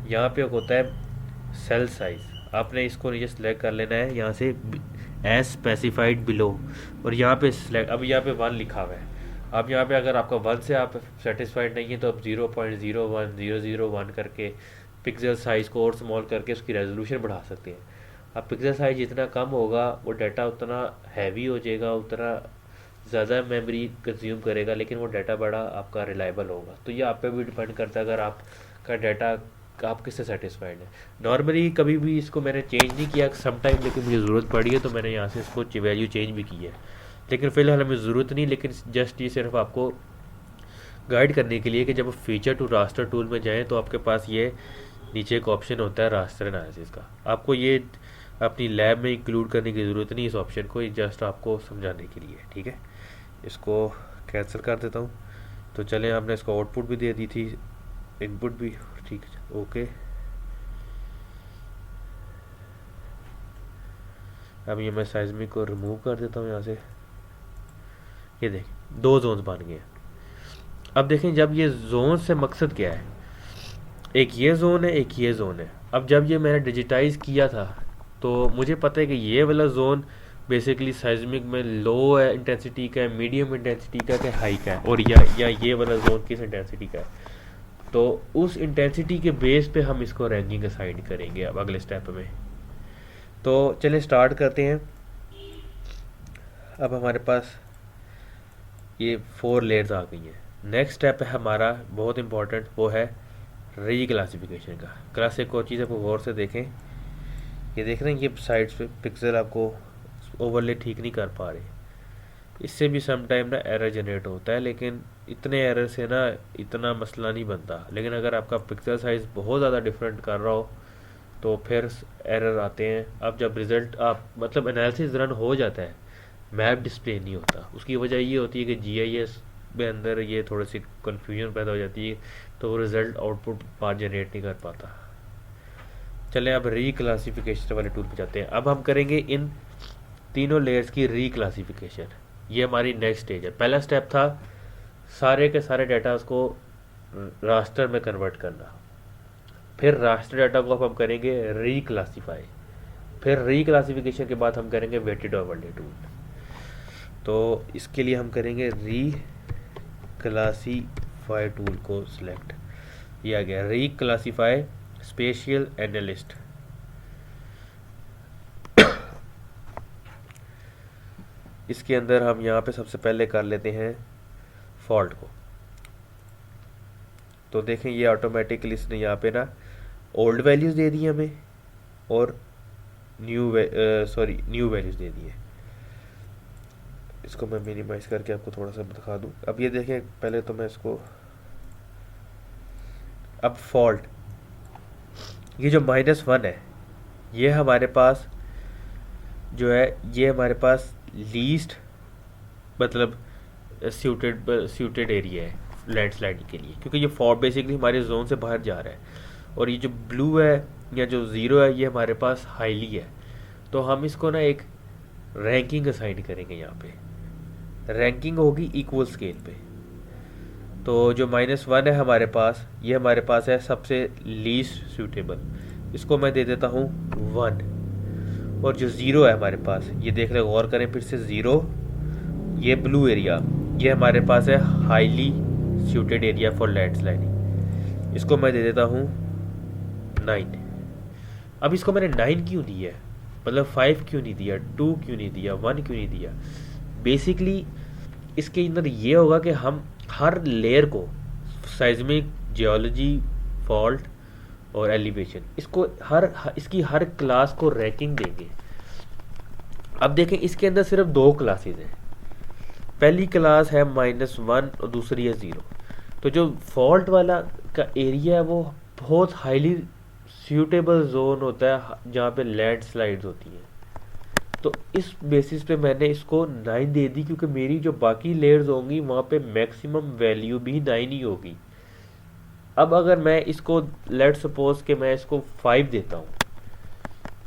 यहाँ पे एक होता है सेल साइज़। आपने इसको नीचे सेलेक्ट कर लेना है यहाँ से एज स्पेसिफाइड बिलो, और यहाँ पे सिलेक्ट, अब यहाँ पे 1 लिखा हुआ है। अब यहाँ पे अगर आपका 1 से आप सेटिस्फाइड नहीं है तो आप 0.01001 करके पिक्सल साइज़ को और स्मॉल करके उसकी रेजोल्यूशन बढ़ा सकते हैं। अब पिक्सल साइज़ जितना कम होगा वो डाटा उतना हैवी हो जाएगा, उतना ज़्यादा मेमोरी कंज्यूम करेगा, लेकिन वो डाटा बड़ा आपका रिलायबल होगा। तो ये आप पे भी डिपेंड करता है, अगर आपका डाटा आप किससे सेटिस्फाइड है। नॉर्मली कभी भी इसको मैंने चेंज नहीं किया समटाइम, लेकिन मुझे ज़रूरत पड़ी है तो मैंने यहाँ से इसको वैल्यू चेंज भी की है, लेकिन फ़िलहाल हमें ज़रूरत नहीं। लेकिन जस्ट ये सिर्फ आपको गाइड करने के लिए कि जब फीचर टू रास्टर टूल में जाएँ तो आपके पास ये नीचे एक ऑप्शन होता है रास्टर एनालिसिस का। आपको ये अपनी लैब में इंक्लूड करने की ज़रूरत नहीं इस ऑप्शन को, ये जस्ट आपको समझाने के लिए, ठीक है। इसको कैंसिल कर देता हूँ। तो चलें, आपने इसको आउटपुट भी दे दी थी, इनपुट भी, ठीक है, ओके। अब ये मैं साइज़मिक को रिमूव कर देता हूँ यहाँ से। ये देखें 2 जोन्स बन गए। अब देखें जब ये जोन से मकसद क्या है, एक ये जोन है, एक ये जोन है। अब जब ये मैंने डिजिटाइज किया था तो मुझे पता है कि ये वाला जोन बेसिकली साइज़मिक में लो है इंटेंसिटी का है, मीडियम इंटेंसिटी का है, हाई का है, और या ये वाला जोन किस इंटेंसिटी का है। तो उस इंटेंसिटी के बेस पे हम इसको रैंकिंग असाइन करेंगे अब अगले स्टेप में। तो चलिए स्टार्ट करते हैं। अब हमारे पास ये 4 लेयर्स आ गई हैं। नेक्स्ट स्टेप है हमारा बहुत इंपॉर्टेंट, वो है रीक्लासिफिकेशन का। क्लास एक और चीज़ आपको गौर से देखें, ये देख रहे हैं ये साइड्स पे पिक्सल आपको ओवरले ठीक नहीं कर पा रहे, इससे भी सम टाइम ना एरर जनरेट होता है, लेकिन इतने एरर से ना इतना मसला नहीं बनता। लेकिन अगर आपका पिक्सल साइज़ बहुत ज़्यादा डिफरेंट कर रहा हो तो फिर एरर आते हैं। अब जब रिज़ल्ट आप मतलब एनालिसिस रन हो जाता है, मैप डिस्प्ले नहीं होता। उसकी वजह ये होती है कि GIS में अंदर ये थोड़ी सी कन्फ्यूजन पैदा हो जाती है, तो वो रिज़ल्ट आउटपुट बार जनरेट नहीं कर पाता। चलें अब रीक्लासिफिकेशन वाले टूल पे जाते हैं। अब हम करेंगे इन तीनों लेयर्स की रीक्लासिफिकेशन। ये हमारी नेक्स्ट स्टेज है। पहला स्टेप था सारे के सारे डाटा को रास्टर में कन्वर्ट करना, फिर रास्टर डाटा को हम करेंगे रीक्लासीफाई, फिर रीक्लासिफिकेशन के बाद हम करेंगे वेटेड ओवरले टूल। तो इसके लिए हम करेंगे रीक्लासीफाई टूल को सिलेक्ट, ये आ गया रीक्लासीफाई स्पेशियल एनालिस्ट। इसके अंदर हम यहाँ पे सबसे पहले कर लेते हैं फॉल्ट को। तो देखें ये ऑटोमेटिकली इसने यहाँ पे ना ओल्ड वैल्यूज़ दे दी हमें और न्यू वैल्यूज़ दे दी है। इसको मैं मिनिमाइज करके आपको थोड़ा सा दिखा दूँ। अब ये देखें, पहले तो मैं इसको, अब फॉल्ट, ये जो -1 है ये हमारे पास जो है, ये हमारे पास लीस्ट मतलब सूटेड एरिया है, लैंडस्लाइडिंग के लिए, क्योंकि ये फॉर बेसिकली हमारे जोन से बाहर जा रहा है। और ये जो ब्लू है या जो ज़ीरो है ये हमारे पास हाईली है। तो हम इसको ना एक रैंकिंग असाइन करेंगे। यहाँ पे रैंकिंग होगी इक्वल स्केल पे। तो जो -1 है हमारे पास, ये हमारे पास है सबसे लीस्ट सूटेबल, इसको मैं दे देता हूँ 1। और जो ज़ीरो है हमारे पास, ये देख ले, गौर करें फिर से, ज़ीरो, ये ब्लू एरिया, ये हमारे पास है highly suited area for landsliding, इसको मैं दे देता हूँ 9। अब इसको मैंने 9 क्यों दी है, मतलब 5 क्यों नहीं दिया, 2 क्यों नहीं दिया, 1 क्यों नहीं दिया? बेसिकली इसके अंदर ये होगा कि हम हर लेयर को साइज्मिक, जियोलॉजी, फॉल्ट और एलिवेशन, इसको इसकी हर क्लास को रैंकिंग देंगे। अब देखें इसके अंदर सिर्फ 2 क्लासेस हैं। पहली क्लास है -1 और दूसरी है 0। तो जो फॉल्ट वाला का एरिया है वो बहुत हाईली सूटेबल जोन होता है जहाँ पे लैंडस्लाइड्स होती हैं। तो इस बेसिस पे मैंने इसको 9 दे दी, क्योंकि मेरी जो बाकी लेयर्स होंगी वहाँ पे मैक्सिमम वैल्यू भी 9 ही होगी। अब अगर मैं इसको लेट सपोज कि मैं इसको 5 देता हूँ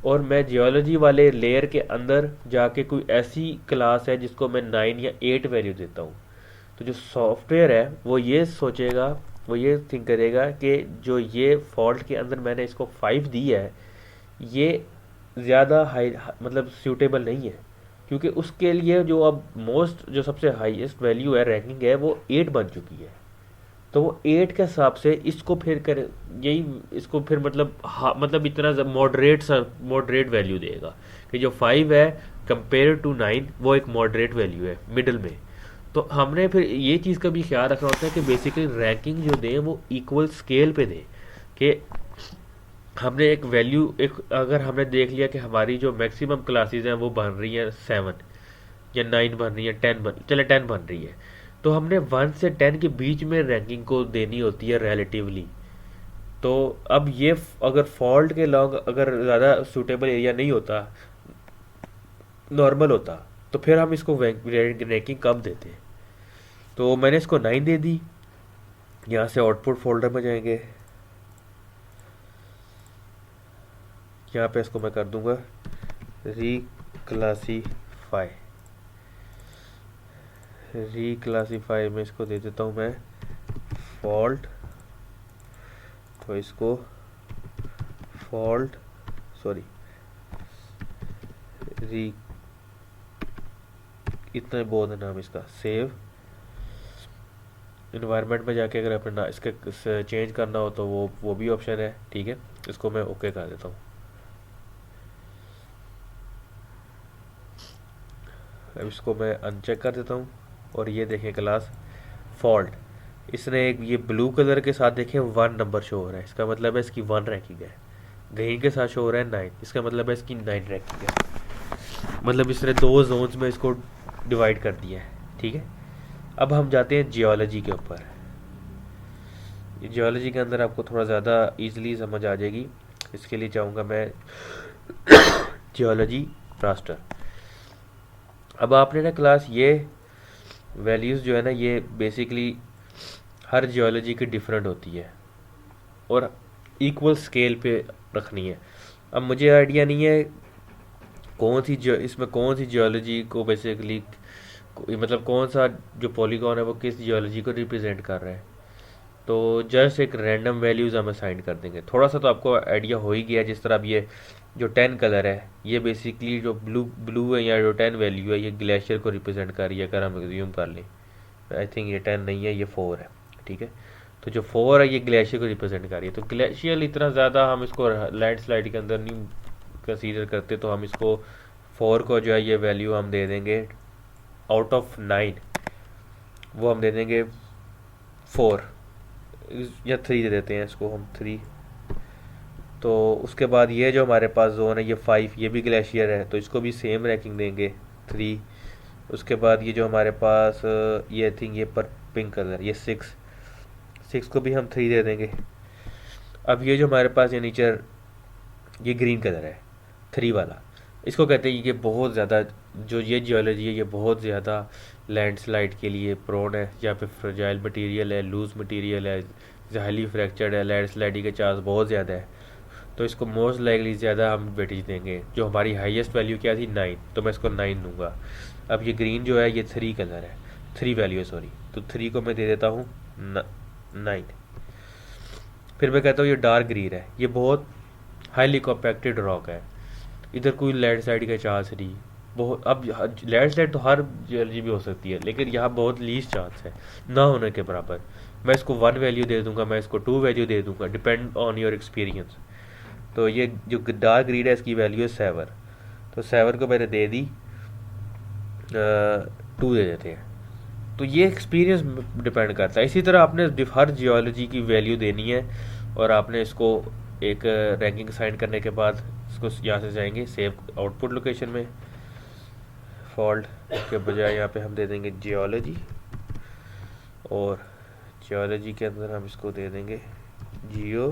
और मैं जियोलॉजी वाले लेयर के अंदर जाके कोई ऐसी क्लास है जिसको मैं 9 या 8 वैल्यू देता हूँ, तो जो सॉफ्टवेयर है वो ये सोचेगा, वो ये थिंक करेगा कि जो ये फॉल्ट के अंदर मैंने इसको 5 दी है ये ज़्यादा हाई, मतलब सूटेबल नहीं है, क्योंकि उसके लिए जो अब जो सबसे हाईएस्ट वैल्यू है, रैंकिंग है, वो 8 बन चुकी है। तो वो 8 के हिसाब से इसको फिर कर यही इसको फिर मतलब इतना मॉडरेट वैल्यू देगा कि जो 5 है कंपेयर टू 9 वो एक मॉडरेट वैल्यू है मिडल में। तो हमने फिर ये चीज़ का भी ख्याल रखना होता है कि बेसिकली रैंकिंग जो दें वो इक्वल स्केल पे दें, कि हमने एक वैल्यू, अगर हमने देख लिया कि हमारी जो मैक्सिमम क्लासेस हैं वो बन रही हैं 7 या 9 बन रही है, 10 बन रही है, तो हमने 1 से 10 के बीच में रैंकिंग को देनी होती है रिलेटिवली। तो अब ये अगर फॉल्ट के लॉन्ग अगर ज़्यादा सूटेबल एरिया नहीं होता, नॉर्मल होता, तो फिर हम इसको रैंकिंग कम देते। तो मैंने इसको 9 दे दी। यहाँ से आउटपुट फोल्डर में जाएंगे, यहाँ पे इसको मैं कर दूंगा रीक्लासीफाई में इसको दे देता हूँ मैं फॉल्ट। तो इसको फॉल्ट इतना बहुत है नाम इसका। सेव इन्वायरमेंट में जाके अगर अपने इसके चेंज करना हो तो वो भी ऑप्शन है, ठीक है। इसको मैं ओके कर देता हूँ। अब इसको मैं अनचेक कर देता हूँ और ये देखें क्लास फॉल्ट, इसने एक ये ब्लू कलर के साथ देखें 1 नंबर शो हो रहा है, इसका मतलब है इसकी 1 रैंकिंग है। ग्रीन के साथ शो हो रहा है 9, इसका मतलब है इसकी 9 रैंकिंग है। मतलब इसने 2 जोन्स में इसको डिवाइड कर दिया है, ठीक है। अब हम जाते हैं जियोलॉजी के ऊपर। जियोलॉजी के अंदर आपको थोड़ा ज़्यादा इजीली समझ आ जाएगी, इसके लिए चाहूँगा मैं जियोलॉजी रास्टर। अब आपने ना क्लास ये वैल्यूज़ जो है ना, ये बेसिकली हर जियोलॉजी की डिफरेंट होती है और इक्वल स्केल पे रखनी है। अब मुझे आइडिया नहीं है इसमें कौन सी जियोलॉजी को बेसिकली, मतलब कौन सा जो पॉलीगॉन है वो किस जियोलॉजी को रिप्रेजेंट कर रहा है। तो जस्ट एक रैंडम वैल्यूज़ हम असाइन कर देंगे। थोड़ा सा तो आपको आइडिया हो ही गया, जिस तरह अब ये जो 10 कलर है ये बेसिकली जो ब्लू है या जो 10 वैल्यू है ये ग्लेशियर को रिप्रेजेंट कर रही है। अगर हम एज्यूम कर लें, आई थिंक ये 10 नहीं है, ये 4 है, ठीक है। तो जो 4 है ये ग्लेशियर को रिप्रेजेंट कर रही है। तो ग्लेशियर इतना ज़्यादा हम इसको लैंडस्लाइड के अंदर नहीं कंसीडर करते, तो हम इसको 4 को जो है ये वैल्यू हम दे देंगे आउट ऑफ 9, वो हम दे देंगे 4 या 3 दे देते हैं इसको हम 3। तो उसके बाद ये जो हमारे पास जोन है ये 5, ये भी ग्लेशियर है, तो इसको भी सेम रैंकिंग देंगे 3। उसके बाद ये जो हमारे पास ये आई थिंक ये पर पिंक कलर ये 6 को भी हम 3 दे देंगे। अब ये जो हमारे पास ये नीचे ये ग्रीन कलर है 3 वाला, इसको कहते हैं ये बहुत ज़्यादा, जो ये जियोलॉजी है ये बहुत ज़्यादा लैंडस्लाइड के लिए प्रोन है, या फिर फ्रेजाइल मटेरियल है, लूज मटेरियल है, हाईली फ्रैक्चर्ड है, लैंडस्लाइडिंग के चांस बहुत ज़्यादा है, तो इसको मोस्ट लाइकली ज़्यादा हम वेटेज देंगे। जो हमारी हाईएस्ट वैल्यू क्या थी 9, तो मैं इसको 9 दूंगा। अब ये ग्रीन जो है ये 3 कलर है, 3 वैल्यू है सॉरी, तो 3 को मैं दे देता हूँ 9। फिर मैं कहता हूँ ये डार्क ग्रीन है, ये बहुत हाईली कॉम्पैक्टेड रॉक है, इधर कोई लैंडस्लाइड का चांस नहीं बहुत। अब लैंडस्लाइड तो हर जगह भी हो सकती है, लेकिन यहाँ बहुत लीस्ट चांस है ना होने के बराबर। मैं इसको 1 वैल्यू दे दूंगा, मैं इसको 2 वैल्यू दे दूंगा, डिपेंड ऑन योर एक्सपीरियंस। तो ये जो डार्क ग्रीन है इसकी वैल्यू है 7, तो 7 को मैंने दे दी 2 दे देते हैं। तो ये एक्सपीरियंस डिपेंड करता है। इसी तरह आपने हर जियोलॉजी की वैल्यू देनी है, और आपने इसको एक रैंकिंग साइन करने के बाद इसको यहाँ से जाएंगे सेव आउटपुट लोकेशन में, फॉल्ट के बजाय यहाँ पे हम दे देंगे जियोलॉजी, और जियोलॉजी के अंदर हम इसको दे देंगे जियो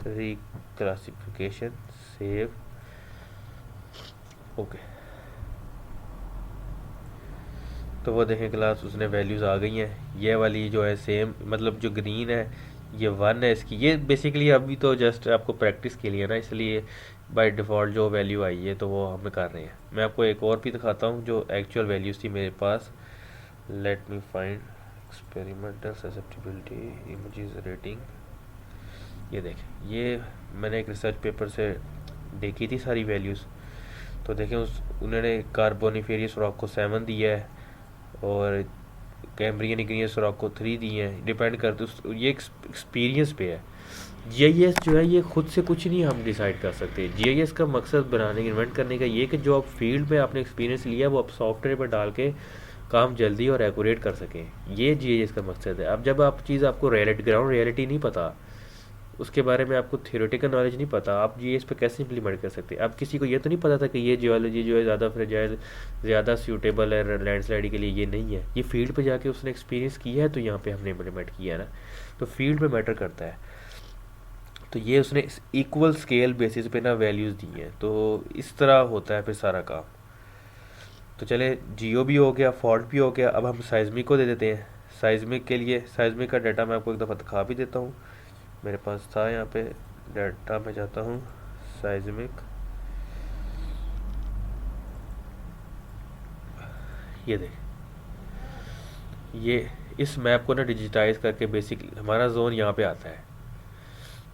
रिक्लासिफिकेशन, सेव, ओके। तो वो देखें क्लास उसने वैल्यूज़ आ गई हैं। ये वाली जो है सेम, मतलब जो ग्रीन है ये 1 है इसकी। ये बेसिकली अभी तो जस्ट आपको प्रैक्टिस के लिए ना, इसलिए बाय डिफ़ॉल्ट जो वैल्यू आई है तो वो हम कर रहे हैं। मैं आपको एक और भी दिखाता हूँ जो एक्चुअल वैल्यूज़ थी मेरे पास। Let me find experimental susceptibility images rating. ये देखें, ये मैंने एक रिसर्च पेपर से देखी थी सारी वैल्यूज़। तो देखें उन्होंने कार्बोनिफेरियस रॉक को 7 दिया है, और कैम्ब्रियन इग्नियस रॉक को 3 दिए हैं। डिपेंड करते ये एक्सपीरियंस पे है। जीआईएस जो है ये खुद से कुछ नहीं हम डिसाइड कर सकते। जीआईएस का मकसद बनाने इन्वेंट करने का ये कि जो आप फील्ड में आपने एक्सपीरियंस लिया वो आप सॉफ्टवेयर पर डाल के काम जल्दी और एक्यूरेट कर सकें, ये जीआईएस का मकसद है। अब जब आप चीज़ आपको ग्राउंड रियलिटी नहीं पता, उसके बारे में आपको थियोरेटिकल नॉलेज नहीं पता, आप जीआईएस पे कैसे इंप्लीमेंट कर सकते हैं। अब किसी को ये तो नहीं पता था कि ये जियोलॉजी जो है ज़्यादा फ्रेजाइल, ज़्यादा सूटेबल है लैंडस्लाइड के लिए, ये नहीं है। ये फील्ड पे जाके उसने एक्सपीरियंस किया है, तो यहाँ पे हमने इम्प्लीमेंट किया है ना, तो फील्ड पे मैटर करता है। तो ये उसने इक्वल स्केल बेसिस पे ना वैल्यूज़ दी हैं, तो इस तरह होता है फिर सारा काम। तो चले जियो भी हो गया, फॉल्ट भी हो गया, अब हम साइज्मिक को दे देते हैं। साइज्मिक के लिए साइज्मिक का डाटा मैं आपको एक दफ़ा दिखा भी देता हूँ, मेरे पास था यहाँ पे डाटा। में जाता हूँ साइज्मिक, ये देख, ये इस मैप को ना डिजिटाइज करके बेसिकली हमारा जोन यहाँ पे आता है।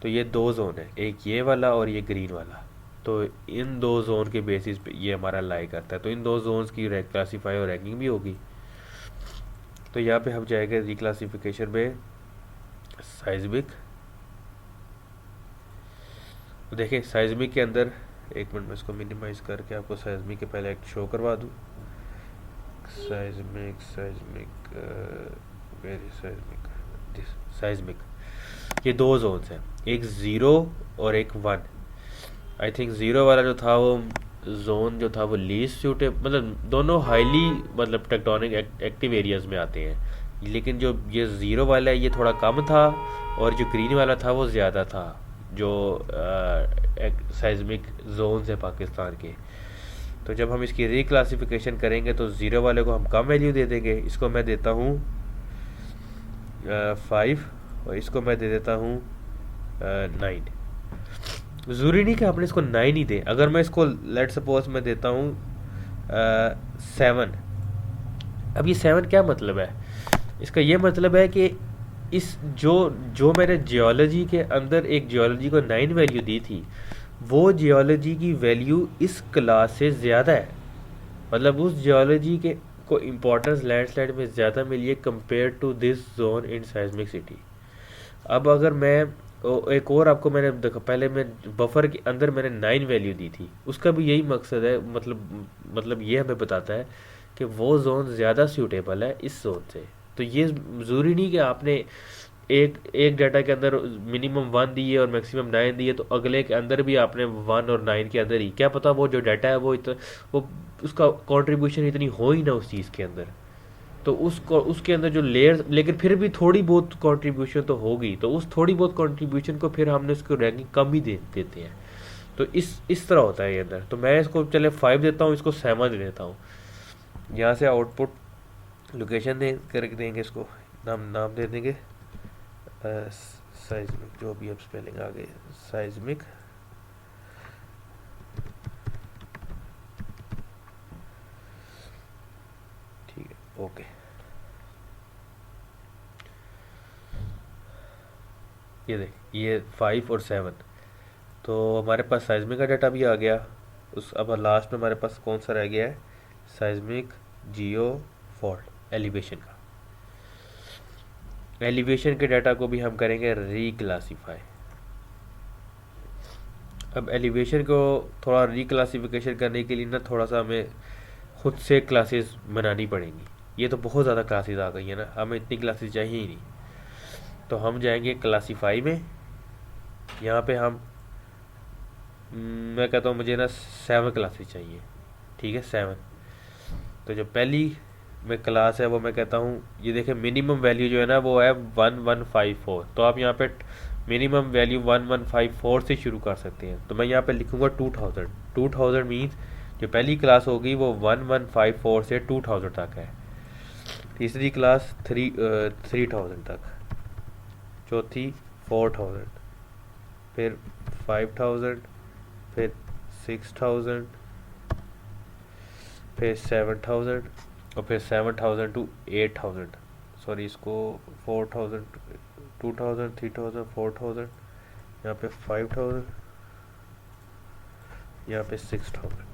तो ये 2 जोन है, एक ये वाला और ये ग्रीन वाला। तो इन 2 जोन के बेसिस पे ये हमारा लाई करता है। तो इन 2 जोन्स की क्लासीफाई और रैंकिंग भी होगी। तो यहाँ पे हम जाएंगे रिक्लासिफिकेशन में साइज्मिक। तो देखिए साइज्मिक के अंदर, एक मिनट में इसको मिनिमाइज करके आपको साइज्मिक के पहले एक शो करवा दूँ। साइज्मिक साइज्मिक ये 2 जोन्स हैं, एक 0 और एक 1। आई थिंक 0 वाला जो था वो जोन जो था वो लीस्ट सूटेबल, मतलब दोनों हाईली मतलब टेक्टोनिक एक्टिव एरियाज में आते हैं। लेकिन जो ये 0 वाला है ये थोड़ा कम था, और जो ग्रीन वाला था वो ज़्यादा था, जो साइज्मिक जोन्स है पाकिस्तान के। तो जब हम इसकी रिक्लासिफिकेशन करेंगे तो 0 वाले को हम कम वैल्यू दे देंगे, इसको मैं देता हूँ 5, और इसको मैं दे देता हूँ 9। ज़रूरी नहीं कि आपने इसको 9 ही दे। अगर मैं इसको लेट सपोज मैं देता हूँ 7, अब ये 7 क्या मतलब है? इसका ये मतलब है कि इस जो मैंने जियोलॉजी के अंदर एक जियोलॉजी को 9 वैल्यू दी थी, वो जियोलॉजी की वैल्यू इस क्लास से ज़्यादा है। मतलब उस जियोलॉजी के को इम्पोर्टेंस लैंडस्लाइड में ज़्यादा मिली है compare to this zone in seismic city. अब अगर मैं एक और आपको मैंने देखा, पहले मैं बफर के अंदर मैंने 9 वैल्यू दी थी, उसका भी यही मकसद है। मतलब ये हमें बताता है कि वो जोन ज़्यादा सूटेबल है इस जोन से। तो ये ज़रूरी नहीं कि आपने एक डाटा के अंदर मिनिमम 1 दिए और मैक्सिमम 9 दिए, तो अगले के अंदर भी आपने 1 और 9 के अंदर ही, क्या पता वो जो डाटा है वो उसका कंट्रीब्यूशन इतनी हो ही ना उस चीज़ के अंदर। तो उसके अंदर जो लेयर, लेकिन फिर भी थोड़ी बहुत कंट्रीब्यूशन तो होगी, तो उस थोड़ी बहुत कंट्रीब्यूशन को फिर हमने उसको रैंकिंग कम ही देते हैं। तो इस तरह होता है ये अंदर। तो मैं इसको चले 5 देता हूँ, इसको 7 दे देता हूँ। यहाँ से आउटपुट लोकेशन दे कर देंगे, इसको नाम नाम दे देंगे साइज्मिक, जो भी अब स्पेलिंग आ गई साइज्मिक। ठीक है, ओके। ये देख, ये 5 और 7, तो हमारे पास साइज्मिक का डाटा भी आ गया। उस अब लास्ट में हमारे पास कौन सा रह गया है, साइज्मिक जियो फॉल्ट एलिवेशन का। एलिवेशन के डाटा को भी हम करेंगे रीक्लासीफाई। अब एलिवेशन को थोड़ा रीक्लासिफिकेशन करने के लिए ना थोड़ा सा हमें खुद से क्लासेस बनानी पड़ेंगी। ये तो बहुत ज़्यादा क्लासेस आ गई है ना, हमें इतनी क्लासेस चाहिए ही नहीं। तो हम जाएंगे क्लासीफाई में, यहाँ पे हम मैं कहता हूँ मुझे ना 7 क्लासेस चाहिए। ठीक है, 7। तो जो पहली में क्लास है वो मैं कहता हूँ, ये देखें मिनिमम वैल्यू जो है ना वो है 1154। तो आप यहाँ पे मिनिमम वैल्यू 1154 से शुरू कर सकते हैं। तो मैं यहाँ पे लिखूँगा 2000। 2000 मीन्स जो पहली क्लास होगी वो 1154 से 2000 तक है। तीसरी क्लास 3000 तक, चौथी 4000, फिर 5000, फिर 6000, फिर 7000, और फिर 7000 टू 8000। सॉरी, इसको 4000, 2000, 3000, 4000, यहाँ पे 5000, यहाँ पे 6000।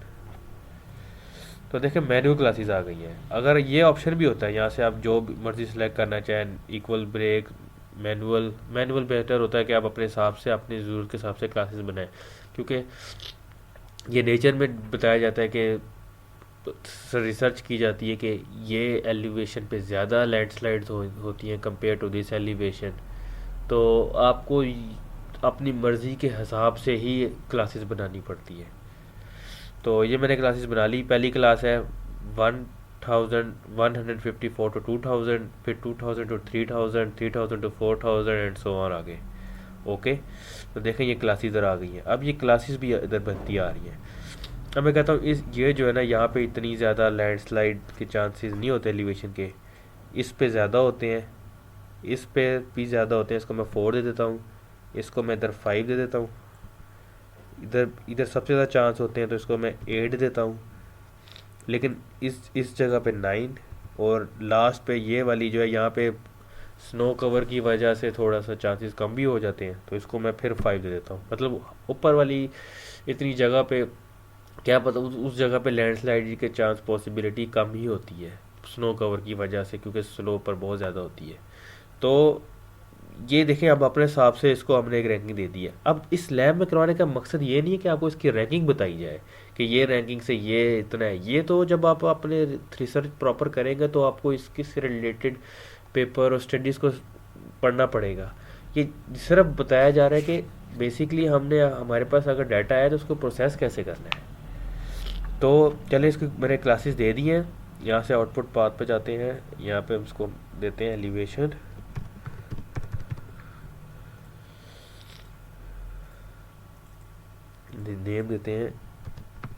तो देखें मैनुअल क्लासेस आ गई हैं। अगर ये ऑप्शन भी होता है, यहाँ से आप जो मर्जी सेलेक्ट करना चाहें, इक्वल ब्रेक, मैनुअल बेहतर होता है कि आप अपने हिसाब से अपनी ज़रूरत के हिसाब से क्लासेस बनाएं, क्योंकि ये नेचर में बताया जाता है कि रिसर्च की जाती है कि ये एलिवेशन पे ज़्यादा लैंडस्लाइड्स होती हैं कंपेयर टू दिस एलिवेशन। तो आपको अपनी मर्ज़ी के हिसाब से ही क्लासेस बनानी पड़ती है। तो ये मैंने क्लासेस बना ली। पहली क्लास है 1154 टू 2000, फिर 2000 to 3000, 3000 to 4000 and so on आगे। ओके, तो देखें ये क्लासेस इधर आ गई हैं। अब ये क्लासेस भी इधर बनती आ रही हैं। अब मैं कहता हूँ इस ये जो है ना, यहाँ पे इतनी ज़्यादा लैंडस्लाइड के चांसेस नहीं होते एलिवेशन के, इस पे ज़्यादा होते हैं, इस पे भी ज़्यादा होते हैं। इसको मैं 4 दे देता हूँ, इसको मैं इधर 5 दे देता हूँ, इधर इधर सबसे ज़्यादा चांस होते हैं तो इसको मैं 8 देता हूँ। लेकिन इस जगह पे 9, और लास्ट पे ये वाली जो है यहाँ पे स्नो कवर की वजह से थोड़ा सा चांसेस कम भी हो जाते हैं, तो इसको मैं फिर 5 दे देता हूँ। मतलब ऊपर वाली इतनी जगह पे क्या पता उस जगह पे लैंडस्लाइड के चांस पॉसिबिलिटी कम ही होती है स्नो कवर की वजह से, क्योंकि स्लो पर बहुत ज़्यादा होती है। तो ये देखें, अब अपने हिसाब से इसको हमने एक रैंकिंग दे दी है। अब इस लैब में करवाने का मकसद ये नहीं है कि आपको इसकी रैंकिंग बताई जाए कि ये रैंकिंग से ये इतना है। ये तो जब आप अपने रिसर्च प्रॉपर करेंगे तो आपको इसके से रिलेटेड पेपर और स्टडीज़ को पढ़ना पड़ेगा। ये सिर्फ बताया जा रहा है कि बेसिकली हमने हमारे पास अगर डाटा है तो उसको प्रोसेस कैसे करना है। तो चलिए, इसकी मैंने क्लासेस दे दी हैं। यहाँ से आउटपुट पाथ पे जाते हैं, यहाँ पे हम इसको देते हैं एलिवेशन, नेम देते हैं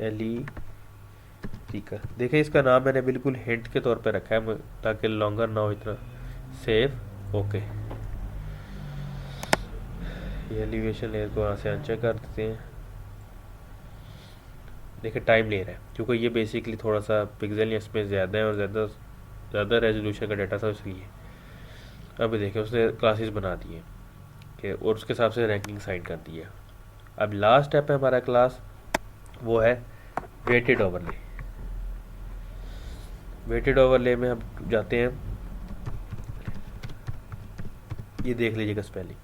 एलिटिका। देखिए इसका नाम मैंने बिल्कुल हिंट के तौर पे रखा है ताकि लॉन्गर ना हो इतना। Save, okay. ये एलिवेशन लेयर को यहाँ से अनचेक कर देते हैं। देखिए टाइम ले रहा है क्योंकि ये बेसिकली थोड़ा सा पिक्सल या स्पेस ज़्यादा है और ज़्यादा रेजोल्यूशन का डाटा था इसलिए। अभी देखिए उसने क्लासेस बना दी है कि और उसके हिसाब से रैंकिंग साइन कर दी है। अब लास्ट स्टेप है हमारा क्लास, वो है वेटेड ओवरले। वेटेड ओवरले में हम जाते हैं, ये देख लीजिएगा spelling,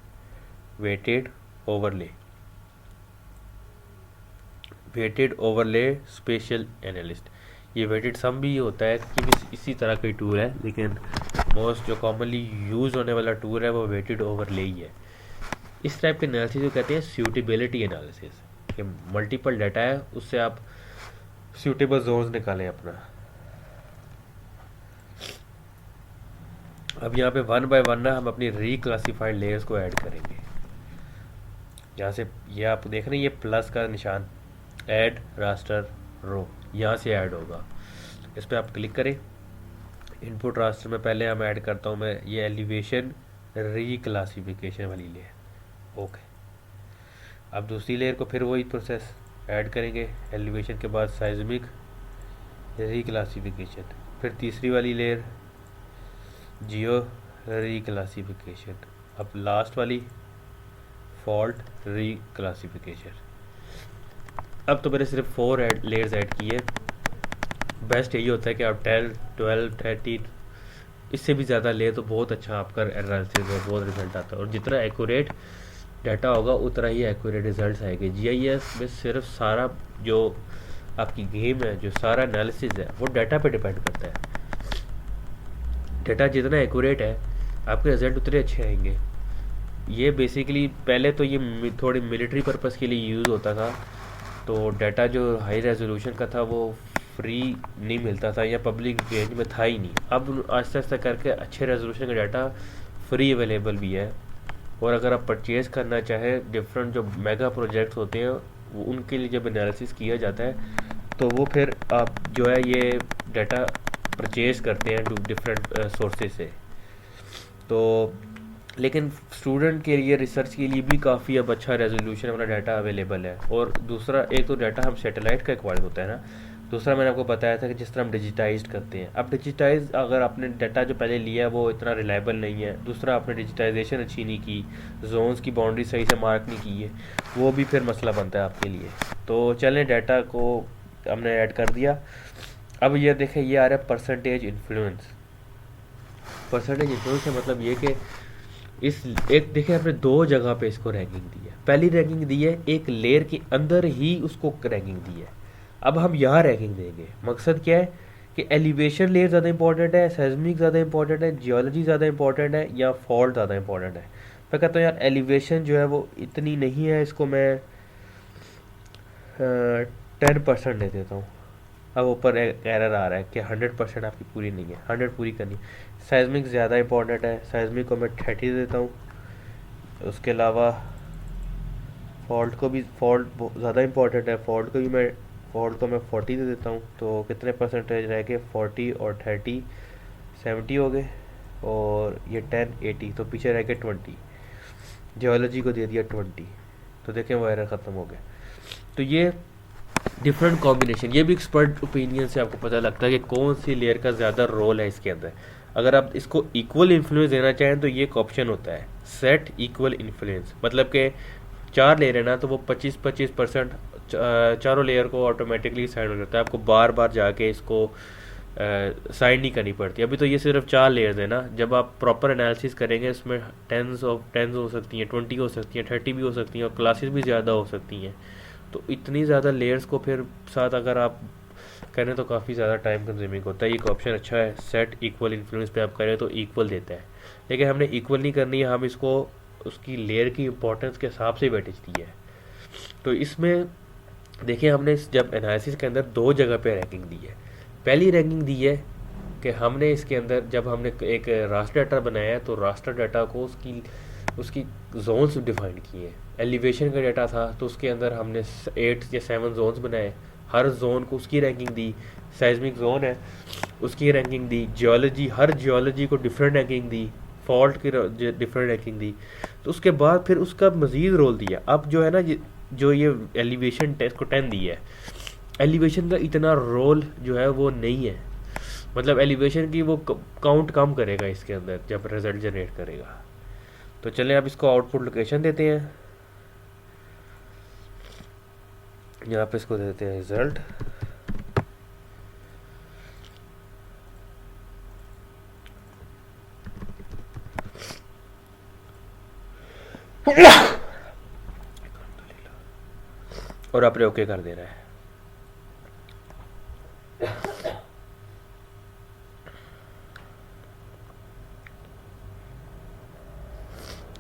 weighted overlay, weighted overlay spatial analyst. ये वेटेड सम भी होता है कि इसी तरह का टूल है, लेकिन मोस्ट जो कॉमनली यूज़ होने वाला टूल है वो वेटेड ओवरले ही है। इस टाइप के एनालिसिस को कहते हैं सूटेबिलिटी एनालिसिस, कि मल्टीपल डाटा है उससे आप सूटेबल जोन्स निकालें अपना। अब यहाँ पे 1 बाय 1 ना हम अपनी रीक्लासिफाइड लेयर्स को ऐड करेंगे। यहाँ से ये आप देख रहे हैं, ये प्लस का निशान, ऐड रास्टर रो, यहाँ से ऐड होगा। इस पर आप क्लिक करें, इनपुट रास्टर में पहले हम ऐड करता हूँ मैं ये एलिवेशन रीक्लासिफिकेशन वाली लेयर। ओके, अब दूसरी लेयर को फिर वही प्रोसेस ऐड करेंगे, एलिवेशन के बाद साइज्मिक रीक्लासिफिकेशन, फिर तीसरी वाली लेयर जियो रीक्लासिफिकेशन, अब लास्ट वाली फॉल्ट रीक्लासिफिकेशन। अब तो मैंने सिर्फ 4 लेयर्स ऐड किए। बेस्ट यही होता है कि आप 10, 12, 13 इससे भी ज़्यादा ले तो बहुत अच्छा आपका एनालिसिस में बहुत रिजल्ट आता है, और जितना एक्यूरेट डाटा होगा उतना ही एक्यूरेट रिजल्ट्स आएंगे। जीआईएस में सिर्फ सारा जो आपकी गेम है, जो सारा एनालिसिस है, वो डाटा पे डिपेंड करता है। डाटा जितना एक्यूरेट है आपके रिजल्ट उतने अच्छे आएंगे। ये बेसिकली पहले तो ये थोड़ी मिलिट्री पर्पज़ के लिए यूज़ होता था, तो डाटा जो हाई रेजोल्यूशन का था वो फ्री नहीं मिलता था या पब्लिक रेंज में था ही नहीं। अब आहिस्ता आहिस्ता करके अच्छे रेजोल्यूशन का डाटा फ्री अवेलेबल भी है, और अगर आप परचेज़ करना चाहें डिफरेंट जो मेगा प्रोजेक्ट्स होते हैं वो उनके लिए जब एनालिसिस किया जाता है तो वो फिर आप जो है ये डाटा परचेज़ करते हैं डिफरेंट सोर्सेज से। तो लेकिन स्टूडेंट के लिए, रिसर्च के लिए भी काफ़ी अब अच्छा रेजोल्यूशन वाला डाटा अवेलेबल है। और दूसरा, एक तो डाटा हम सैटेलाइट का एक्वायर होता है ना, दूसरा मैंने आपको बताया था कि जिस तरह हम डिजिटाइज करते हैं। अब डिजिटाइज अगर आपने डाटा जो पहले लिया है वो इतना रिलायबल नहीं है, दूसरा आपने डिजिटाइजेशन अच्छी नहीं की, जोन्स की बाउंड्री सही से मार्क नहीं की है, वो भी फिर मसला बनता है आपके लिए। तो चलें, डाटा को हमने ऐड कर दिया। अब ये देखें, ये आ रहा है परसेंटेज इन्फ्लुएंस। परसेंटेज इन्फ्लुएंस का मतलब ये कि इस एक देखिए आपने 2 जगह पे इसको रैंकिंग दी है। पहली रैंकिंग दी है एक लेयर के अंदर ही उसको रैंकिंग दी है। अब हम यहाँ रैंकिंग देंगे। मकसद क्या है कि एलिवेशन लेयर ज़्यादा इंपॉर्टेंट है, सेस्मिक ज़्यादा इंपॉर्टेंट है, जियोलॉजी ज़्यादा इंपॉर्टेंट है, या फॉल्ट ज़्यादा इंपॉर्टेंट है। मैं कहता हूँ यार एलिवेशन जो है वो इतनी नहीं है, इसको मैं 10% दे देता हूँ। अब ऊपर एरर आ रहा है कि 100% आपकी पूरी नहीं है, 100 पूरी करनी। साइज्मिक ज़्यादा इंपॉर्टेंट है, साइज्मिक को मैं 30 देता हूँ। उसके अलावा फॉल्ट को भी, फॉल्ट ज़्यादा इंपॉर्टेंट है, फॉल्ट को मैं 40 दे देता हूँ। तो कितने परसेंटेज रह गए? 40 और 30 70 हो गए, और ये 10 80, तो पीछे रह गए 20। जियोलॉजी को दे दिया 20, तो देखें वो एरर ख़त्म हो गया। तो ये डिफरेंट कॉम्बिनेशन, ये भी एक्सपर्ट ओपिनियन से आपको पता लगता है कि कौन सी लेयर का ज़्यादा रोल है इसके अंदर। अगर आप इसको इक्वल इन्फ्लुएंस देना चाहें तो ये एक ऑप्शन होता है, सेट इक्वल इन्फ्लुएंस। मतलब कि 4 लेयर है ना, तो वो 25-25% चारों लेयर को ऑटोमेटिकली साइन हो जाता है। आपको बार बार जाके इसको साइन नहीं करनी पड़ती। अभी तो ये सिर्फ 4 लेयर्स है ना, जब आप प्रॉपर एनालिसिस करेंगे इसमें 10 हो सकती हैं, 20 हो सकती हैं, 30 भी हो सकती हैं, और क्लासेस भी ज़्यादा हो सकती हैं। तो इतनी ज़्यादा लेयर्स को फिर साथ अगर आप करें तो काफ़ी ज़्यादा टाइम कंज्यूमिंग होता है। एक ऑप्शन अच्छा है, सेट इक्वल इन्फ्लुएंस पे आप करें तो इक्वल देता है, लेकिन हमने इक्वल नहीं करनी है, हम इसको उसकी लेयर की इंपॉर्टेंस के हिसाब से वेटेज दी है। तो इसमें देखिए हमने जब एनालिसिस के अंदर 2 जगह पे रैंकिंग दी है। पहली रैंकिंग दी है कि हमने इसके अंदर जब हमने एक रास्टर डाटा बनाया है तो रास्टर डाटा को उसकी जोन्स डिफाइन किए। एलिवेशन का डाटा था तो उसके अंदर हमने 8 या 7 जोन्स बनाए, हर जोन को उसकी रैंकिंग दी। साइज्मिक जोन है उसकी रैंकिंग दी, जियोलॉजी, हर जियोलॉजी को डिफरेंट रैंकिंग दी, फॉल्ट की डिफरेंट रैंकिंग दी। तो उसके बाद फिर उसका मज़ीद रोल दिया। अब जो है ना, जो ये एलिवेशन टेस्ट को 10 दी है, एलिवेशन का इतना रोल जो है वो नहीं है। मतलब एलिवेशन की वो काउंट कम करेगा इसके अंदर जब रिजल्ट जनरेट करेगा। तो चलें अब इसको आउटपुट लोकेशन देते हैं। यहाँ पे इसको देते हैं रिजल्ट। और आपने ओके कर देना है।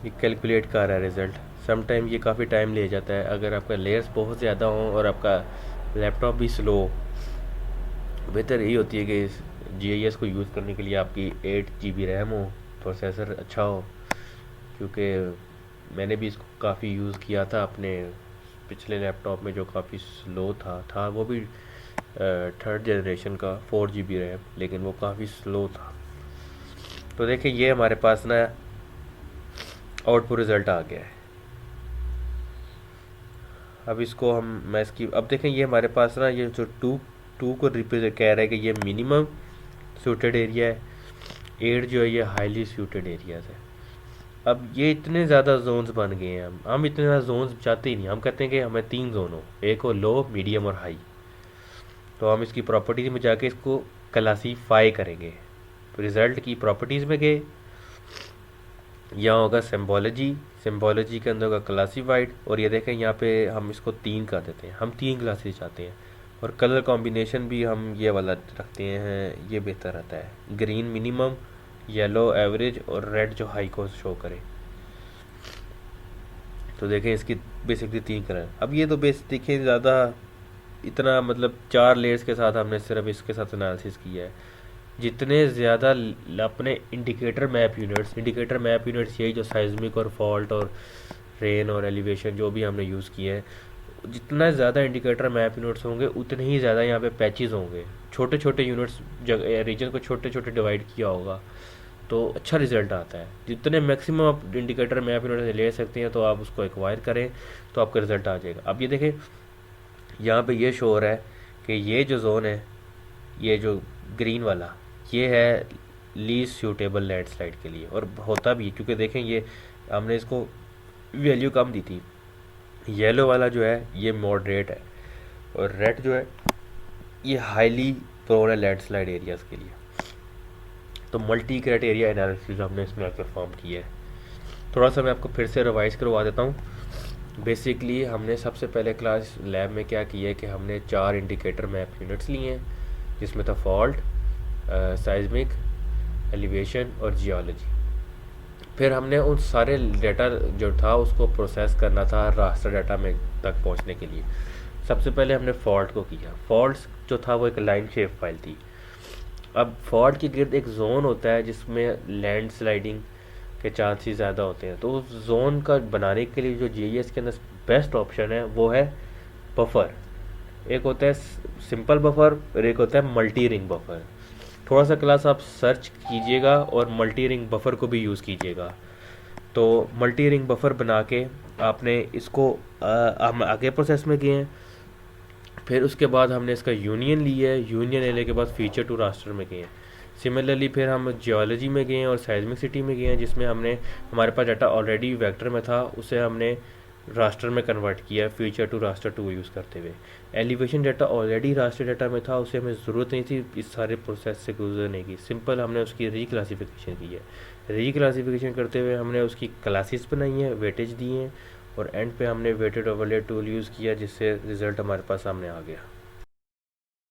ये कैलकुलेट कर रहा है रिज़ल्ट। समटाइम ये काफ़ी टाइम ले जाता है। अगर आपका लेयर्स बहुत ज़्यादा हों और आपका लैपटॉप भी स्लो, बेहतर यही होती है कि GIS को यूज़ करने के लिए आपकी 8 GB रैम हो, प्रोसेसर अच्छा हो। क्योंकि मैंने भी इसको काफ़ी यूज़ किया था अपने पिछले लैपटॉप में जो काफ़ी स्लो था वो भी थर्ड जनरेशन का 4 GB रैम, लेकिन वो काफ़ी स्लो था। तो देखिए ये हमारे पास ना आउटपुट रिज़ल्ट आ गया है। अब इसको मैं इसकी अब देखें, ये हमारे पास ना ये जो टू को रिप्रेजेंट कह रहा है कि ये मिनिमम सूटेड एरिया है, 8 जो है ये हाईली सूटेड एरियाज है। अब ये इतने ज़्यादा जोन्स बन गए हैं, हम इतने ज़्यादा जोन्स चाहते ही नहीं, हम कहते हैं कि हमें 3 जोन हो, एक हो लो, मीडियम और हाई। तो हम इसकी प्रॉपर्टीज में जाके इसको क्लासीफाई करेंगे। तो रिज़ल्ट की प्रॉपर्टीज़ में गए, यहाँ होगा सिम्बोलॉजी, सिम्बोलॉजी के अंदर होगा क्लासीफाइड, और ये देखें यहाँ पे हम इसको 3 कर देते हैं, हम 3 क्लासेस चाहते हैं। और कलर कॉम्बिनेशन भी हम ये वाला रखते हैं, ये बेहतर रहता है, ग्रीन मिनिमम, येलो एवरेज और रेड जो हाई को शो करे। तो देखें इसकी बेसिकली 3 कलर। अब ये तो बेस देखें ज़्यादा इतना मतलब 4 लेयर्स के साथ हमने सिर्फ इसके साथ एनालिसिस किया है। जितने ज़्यादा अपने इंडिकेटर मैप यूनिट्स यही जो साइज्मिक और फॉल्ट और रेन और एलिवेशन जो भी हमने यूज़ किए हैं, जितना ज़्यादा इंडिकेटर मैप यूनिट्स होंगे उतने ही ज़्यादा यहाँ पे पैचेस होंगे। छोटे छोटे यूनिट्स रीजन को छोटे छोटे डिवाइड किया होगा तो अच्छा रिजल्ट आता है। जितने मैक्सिमम आप इंडिकेटर मैप यूनिट ले सकते हैं तो आप उसको एक्वायर करें तो आपका रिजल्ट आ जाएगा। अब ये देखें यहाँ पे ये शो हो रहा है कि ये जो जोन है, ये जो ग्रीन वाला, ये है लीस्ट सूटेबल लैंडस्लाइड के लिए, और होता भी क्योंकि देखें ये हमने इसको वैल्यू कम दी थी। येलो वाला जो है ये मॉडरेट है, और रेड जो है ये हाईली प्रोन है लैंडस्लाइड एरियाज़ के लिए। तो मल्टी क्राइटेरिया एनालिसिस हमने इसमें परफॉर्म किया है। थोड़ा सा मैं आपको फिर से रिवाइज करवा देता हूँ। बेसिकली हमने सबसे पहले क्लास लैब में क्या किया है कि हमने 4 इंडिकेटर मैप यूनिट्स लिए हैं, जिसमें था फॉल्ट, साइज्मिक, एलिवेशन और जियोलॉजी। फिर हमने उन सारे डाटा जो था उसको प्रोसेस करना था रास्टर डाटा में तक पहुंचने के लिए। सबसे पहले हमने फॉल्ट को किया। फॉल्ट जो था वो एक लाइन शेप फाइल थी। अब फॉल्ट के गिर्द एक जोन होता है जिसमें लैंड स्लाइडिंग के चांसेस ज़्यादा होते हैं। तो उस जोन का बनाने के लिए जो जीआईएस के अंदर बेस्ट ऑप्शन है वो है बफर। एक होता है सिंपल बफर और एक होता है मल्टी रिंग बफर। थोड़ा सा क्लास आप सर्च कीजिएगा और मल्टी रिंग बफर को भी यूज़ कीजिएगा। तो मल्टी रिंग बफर बना के आपने इसको हम आगे प्रोसेस में गए हैं। फिर उसके बाद हमने इसका यूनियन लिया है, यूनियन लेने के बाद फीचर टू रास्टर में गए हैं। सिमिलरली फिर हम जियोलॉजी में गए हैं और साइज्मिसिटी में गए हैं, जिसमें हमने हमारे पास डाटा ऑलरेडी वेक्टर में था, उसे हमने रास्टर में कन्वर्ट किया फीचर टू रास्टर 2 यूज़ करते हुए। Elevation data already raster data में था, उसे हमें ज़रूरत नहीं थी इस सारे प्रोसेस से गुजरने की, सिंपल हमने उसकी रीक्लासिफिकेशन की है। रीक्लासिफिकेशन करते हुए हमने उसकी क्लासेस बनाई हैं, वेटेज दिए हैं, और एंड पे हमने वेटेड ओवरले टूल यूज़ किया जिससे रिज़ल्ट हमारे पास सामने आ गया।